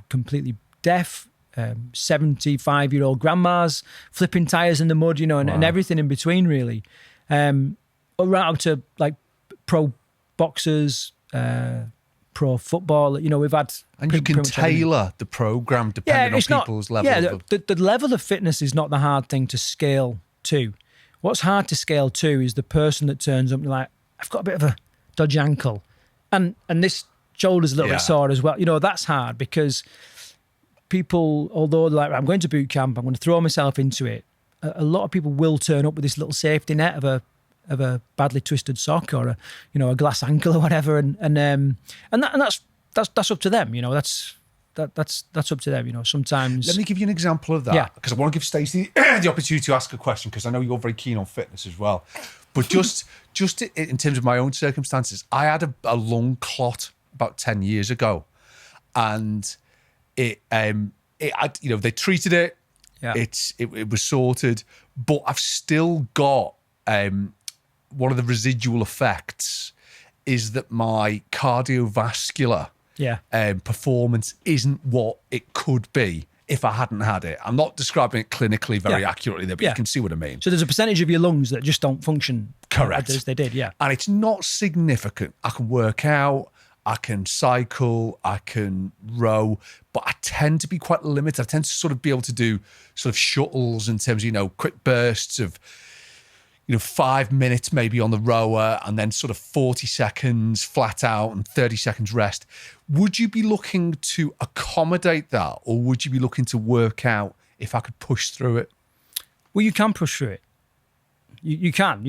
completely deaf, 75-year-old grandmas flipping tires in the mud, and everything in between, really. Right up to like pro boxers, pro football, we've had... And you can tailor the program depending on people's level. The level of fitness is not the hard thing to scale to. What's hard to scale to is the person that turns up and like, I've got a bit of a dodgy ankle, and this shoulder's a little bit sore as well. That's hard, because people, although they're like, I'm going to boot camp, I'm going to throw myself into it, a lot of people will turn up with this little safety net of a badly twisted sock or a glass ankle or whatever, and that's up to them. That's up to them. Sometimes. Let me give you an example of that, because I want to give Stacey the opportunity to ask a question, because I know you're very keen on fitness as well. But just in terms of my own circumstances, I had a lung clot about 10 years ago, and they treated it. Yeah. It was sorted, but I've still got one of the residual effects is that my cardiovascular performance isn't what it could be if I hadn't had it. I'm not describing it clinically very accurately there, but you can see what I mean. So there's a percentage of your lungs that just don't function correct as they did, and it's not significant. I can work out, I can cycle, I can row, but I tend to be quite limited. I tend to sort of be able to do sort of shuttles in terms of, quick bursts of, 5 minutes maybe on the rower, and then sort of 40 seconds flat out and 30 seconds rest. Would you be looking to accommodate that, or would you be looking to work out if I could push through it? Well, you can push through it. You can,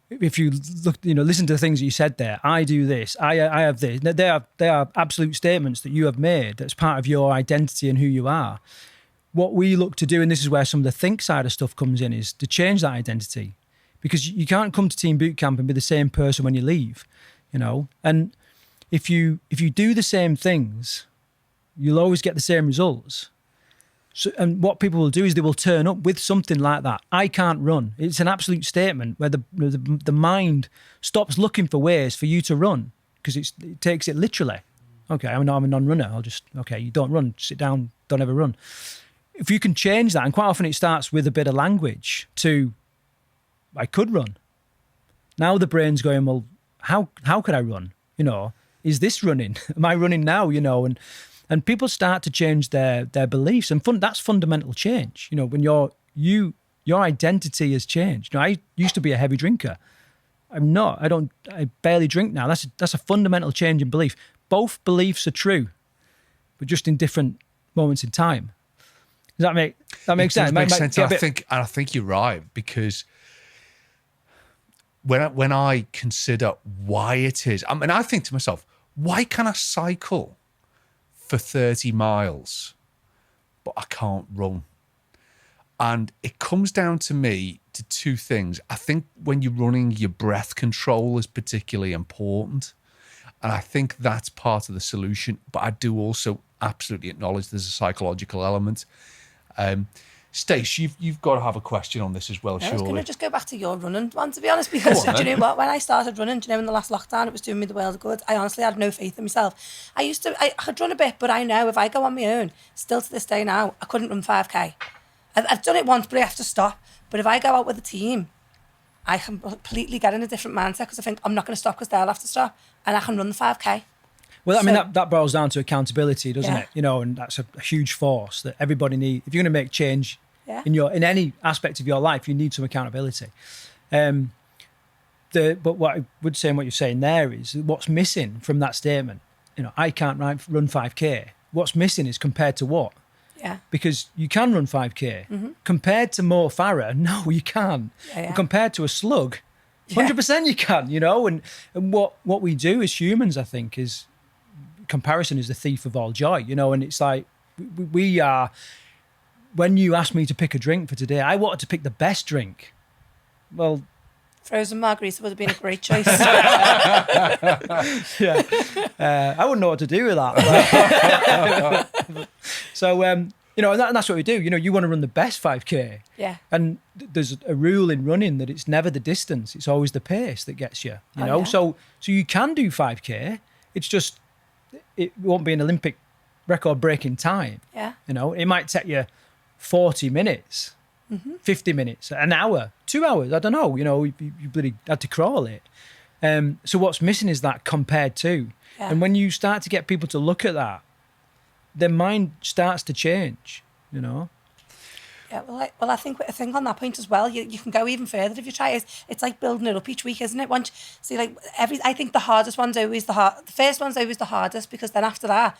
if you look, listen to the things that you said there. I do this. I have this. They are absolute statements that you have made. That's part of your identity and who you are. What we look to do, and this is where some of the think side of stuff comes in, is to change that identity, because you can't come to Team Bootcamp and be the same person when you leave, And if you do the same things, you'll always get the same results. So, and what people will do is they will turn up with something like that. I can't run. It's an absolute statement where the mind stops looking for ways for you to run because it takes it literally. Okay, I'm a non-runner. You don't run, sit down, don't ever run. If you can change that, and quite often it starts with a bit of language to, I could run. Now the brain's going, well, how could I run? Is this running? Am I running now? And people start to change their beliefs, and that's fundamental change. When your identity has changed. I used to be a heavy drinker. I'm not. I barely drink now. That's a fundamental change in belief. Both beliefs are true, but just in different moments in time. Does that make sense? It makes sense. I think you're right, because when I consider why it is, I think to myself, why can I cycle for 30 miles, but I can't run? And it comes down to me to two things. I think when you're running, your breath control is particularly important. And I think that's part of the solution. But I do also absolutely acknowledge there's a psychological element. Stace, you've got to have a question on this as well, surely. I was going to just go back to your running one, to be honest, because do you know what? When I started running, in the last lockdown, it was doing me the world of good. I honestly had no faith in myself. I could run a bit, but I know if I go on my own, still to this day now, I couldn't run 5K. I've done it once, but I have to stop. But if I go out with a team, I can completely get in a different mindset because I think I'm not going to stop because they'll have to stop, and I can run the 5K. Well, that boils down to accountability, doesn't it? And that's a huge force that everybody needs. If you're going to make change in any aspect of your life, you need some accountability. But what I would say and what you're saying there is what's missing from that statement. I can't run 5K. What's missing is compared to what? Yeah. Because you can run 5K. Compared to Mo Farah, no, you can't. But compared to a slug, 100% you can, And what we do as humans, I think, is comparison is the thief of all joy, and it's like we are. When you asked me to pick a drink for today, I wanted to pick the best drink. Well, frozen margarita would have been a great choice. I wouldn't know what to do with that. So, and that's what we do. You want to run the best 5K. Yeah. And there's a rule in running that it's never the distance; it's always the pace that gets you. Yeah. So you can do 5K. It's just it won't be an Olympic record-breaking time. Yeah. It might take you 40 minutes, 50 minutes, an hour, 2 hours. I don't know. You bloody had to crawl it. So what's missing is that compared to. Yeah. And when you start to get people to look at that, their mind starts to change. Yeah, well, I think on that point as well, you can go even further if you try it. It's like building it up each week, isn't it? I think the hardest one's always the first one's always the hardest, because then after that,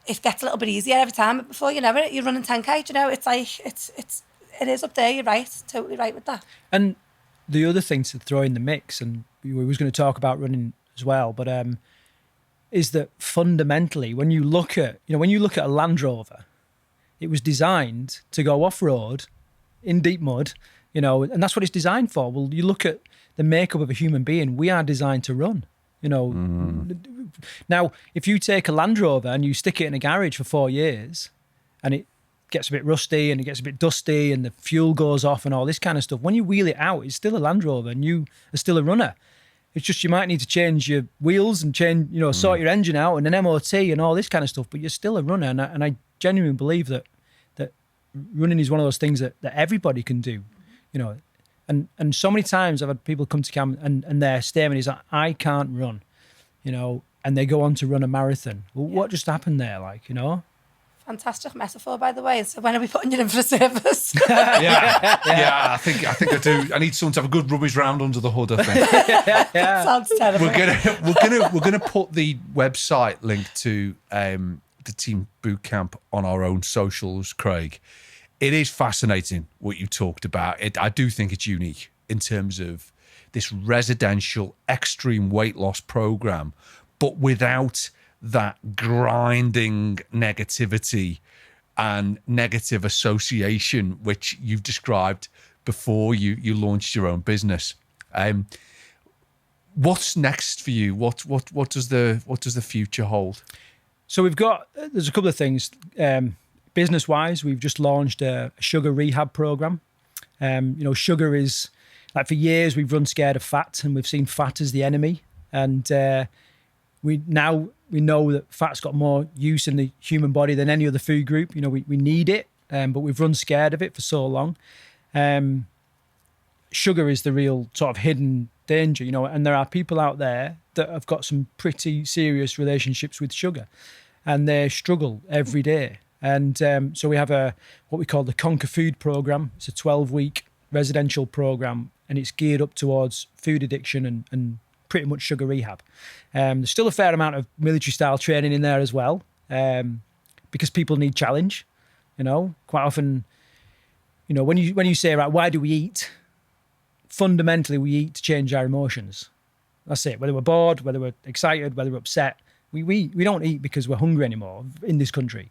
it gets a little bit easier every time. But before you know it, you're running 10K. It's like it is up there. You're right, totally right with that. And the other thing to throw in the mix, and we was going to talk about running as well, but is that fundamentally when you look at a Land Rover, it was designed to go off-road in deep mud, and that's what it's designed for. Well, you look at the makeup of a human being, we are designed to run, Now, if you take a Land Rover and you stick it in a garage for 4 years and it gets a bit rusty and it gets a bit dusty and the fuel goes off and all this kind of stuff, when you wheel it out, it's still a Land Rover and you are still a runner. It's just you might need to change your wheels and sort your engine out and an MOT and all this kind of stuff, but you're still a runner. And I genuinely believe that running is one of those things that everybody can do, And so many times I've had people come to camp and their statement is that I can't run, and they go on to run a marathon. Well, what just happened there, Fantastic metaphor, by the way. So when are we putting you in for a service? I think I do. I need someone to have a good rubbish round under the hood, I think. Sounds terrible. We're gonna put the website link to the Team Bootcamp on our own socials, Craig. It is fascinating what you talked about. I do think it's unique in terms of this residential extreme weight loss program, but without that grinding negativity and negative association which you've described before you launched your own business. What's next for you? What does the future hold? So there's a couple of things. Been business-wise, we've just launched a sugar rehab program. Sugar is, like, for years we've run scared of fat, and we've seen fat as the enemy. And we know that fat's got more use in the human body than any other food group. We need it, but we've run scared of it for so long. Sugar is the real sort of hidden danger, and there are people out there that have got some pretty serious relationships with sugar, and they struggle every day. And so we have what we call the Conquer Food program. It's a 12-week residential program, and it's geared up towards food addiction and pretty much sugar rehab. There's still a fair amount of military style training in there as well, because people need challenge. Quite often, when you say, right, why do we eat? Fundamentally, we eat to change our emotions. That's it. Whether we're bored, whether we're excited, whether we're upset, we don't eat because we're hungry anymore in this country.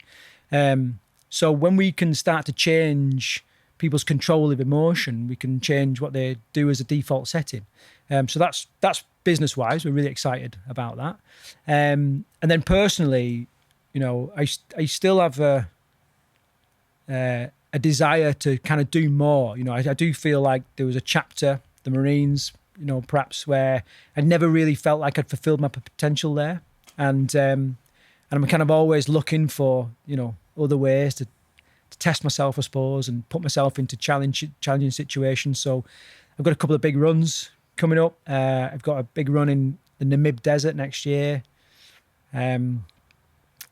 So when we can start to change people's control of emotion, we can change what they do as a default setting. So that's business-wise. We're really excited about that. And then personally, I still have a desire to kind of do more. I do feel like there was a chapter, the Marines, perhaps where I never really felt like I'd fulfilled my potential there. And I'm kind of always looking for, other ways to test myself, I suppose, and put myself into challenging situations. So I've got a couple of big runs coming up. I've got a big run in the Namib Desert next year. I'm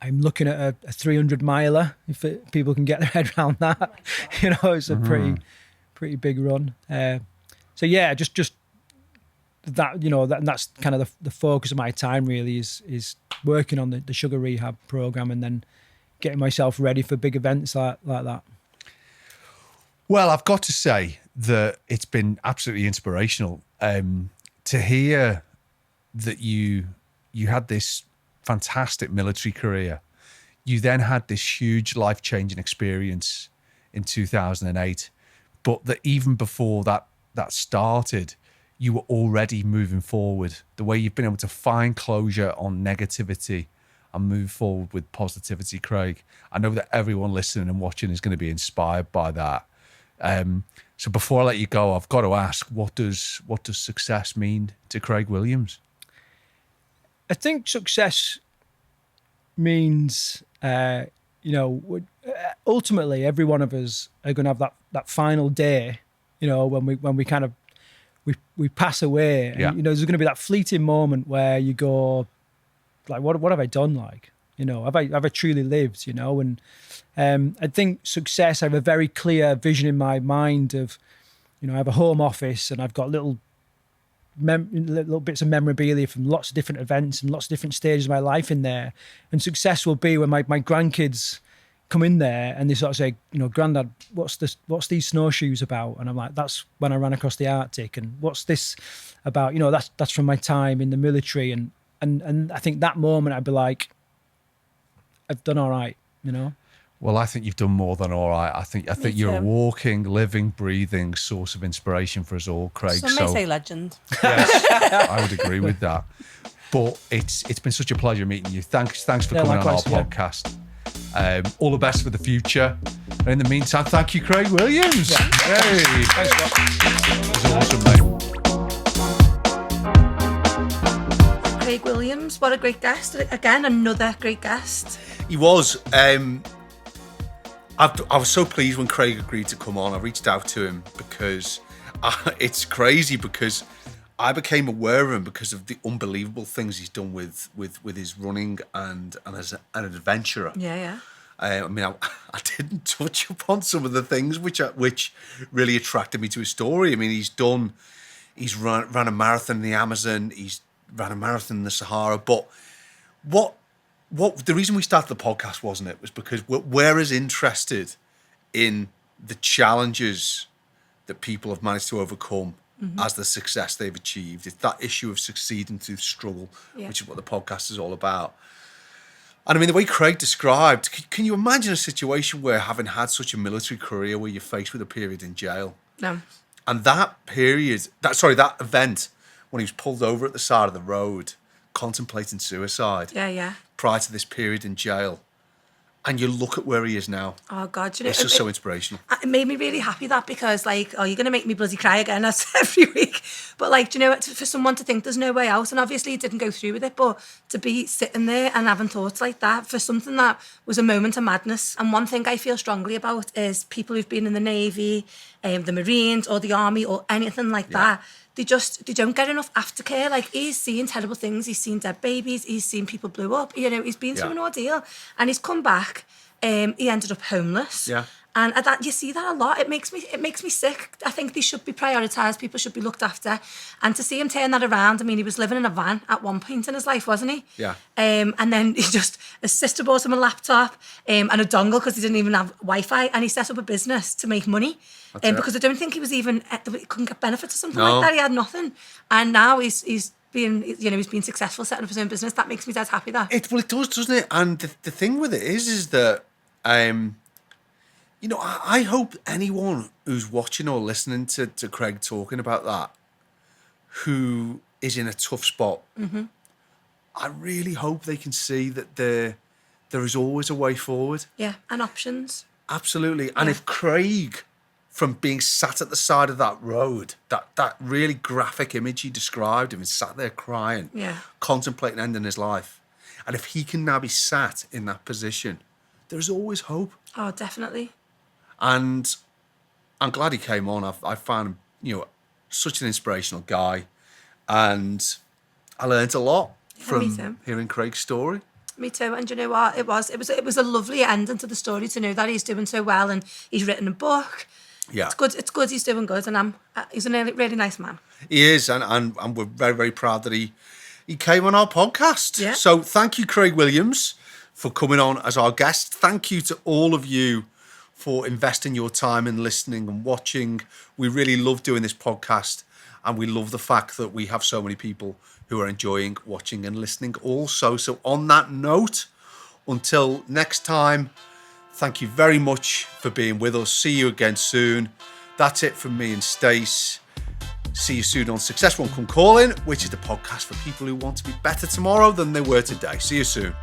looking at a 300 miler, if people can get their head around that. It's a pretty big run. So yeah, just that, that's kind of the focus of my time really is working on the sugar rehab program, and then getting myself ready for big events like that. Well, I've got to say that it's been absolutely inspirational to hear that you had this fantastic military career. You then had this huge life-changing experience in 2008, but that even before that started, you were already moving forward. The way you've been able to find closure on negativity and move forward with positivity, Craig. I know that everyone listening and watching is going to be inspired by that. So before I let you go, I've got to ask, what does success mean to Craig Williams? I think success means, ultimately every one of us are going to have that final day, when we kind of, we pass away. And, Yeah. there's going to be that fleeting moment where you go, like, what have I done? Like, have I truly lived? And I think success, I have a very clear vision in my mind of, I have a home office and I've got little bits of memorabilia from lots of different events and lots of different stages of my life in there. And success will be when my grandkids come in there and they sort of say, Grandad, what's these snowshoes about? And I'm like, that's when I ran across the Arctic. And what's this about? That's from my time in the military. And I think that moment I'd be like, I've done all right, Well, I think you've done more than all right. I think you're a walking, living, breathing source of inspiration for us all, Craig. Some may say legend. Yes, I would agree with that. But it's been such a pleasure meeting you. Thanks for coming likewise, on our podcast. All the best for the future. And in the meantime, thank you, Craig Williams. Yeah. Hey, Thanks a lot. it was awesome, mate. Craig Williams, what a great guest. Again, another great guest. He was. I was so pleased when Craig agreed to come on. I reached out to him because it's crazy, because I became aware of him because of the unbelievable things he's done with his running and as an adventurer. Yeah. I I didn't touch upon some of the things which really attracted me to his story. I mean, he's ran a marathon in the Amazon, he's ran a marathon in the Sahara. But what the reason we started the podcast, wasn't it, was because we're as interested in the challenges that people have managed to overcome as the success they've achieved. It's that issue of succeeding through struggle, which is what the podcast is all about. And I mean, the way Craig described, can you imagine a situation where, having had such a military career, where you're faced with a period in jail? No. And that event, when he was pulled over at the side of the road, contemplating suicide. Yeah. Prior to this period in jail, And you look at where he is now. Oh God, you know, It's just so inspirational. It made me really happy that, because like, oh, you're going to make me bloody cry again, as every week. But like, do you know, for someone to think there's no way out, and obviously he didn't go through with it, but to be sitting there and having thoughts like that for something that was a moment of madness. And one thing I feel strongly about is people who've been in the Navy, the Marines or the Army or anything like that, they don't get enough aftercare. Like, he's seen terrible things. He's seen dead babies. He's seen people blow up. You know, he's been through an ordeal, and he's come back. He ended up homeless. Yeah. And that, you see that a lot. It makes me sick. I think they should be prioritised. People should be looked after. And to see him turn that around, I mean, he was living in a van at one point in his life, wasn't he? Yeah. And then his sister bought him a laptop and a dongle, because he didn't even have Wi-Fi. And he set up a business to make money. Because I don't think he was even, he couldn't get benefits or something like that. He had nothing. And now he's been successful setting up his own business. That makes me dead happy. That It does, doesn't it? And the thing with it is that, you know, I hope anyone who's watching or listening to Craig talking about that, who is in a tough spot, I really hope they can see that there is always a way forward. Yeah, and options. Absolutely. And if Craig, from being sat at the side of that road, that really graphic image he described him, sat there crying, contemplating ending his life. And if he can now be sat in that position, there's always hope. Oh, definitely. And I'm glad he came on. I found him, you know, such an inspirational guy. And I learned a lot from hearing Craig's story. Me too. And you know what? It was a lovely ending to the story, to know that he's doing so well and he's written a book. Yeah. It's good he's doing good, and he's a really nice man. He is, and we're very, very proud that he came on our podcast. Yeah. So thank you, Craig Williams, for coming on as our guest. Thank you to all of you for investing your time in listening and watching. We really love doing this podcast, and we love the fact that we have so many people who are enjoying watching and listening also. So on that note, until next time, thank you very much for being with us. See you again soon. That's it from me and Stace. See you soon on Success Won't Come Calling, which is the podcast for people who want to be better tomorrow than they were today. See you soon.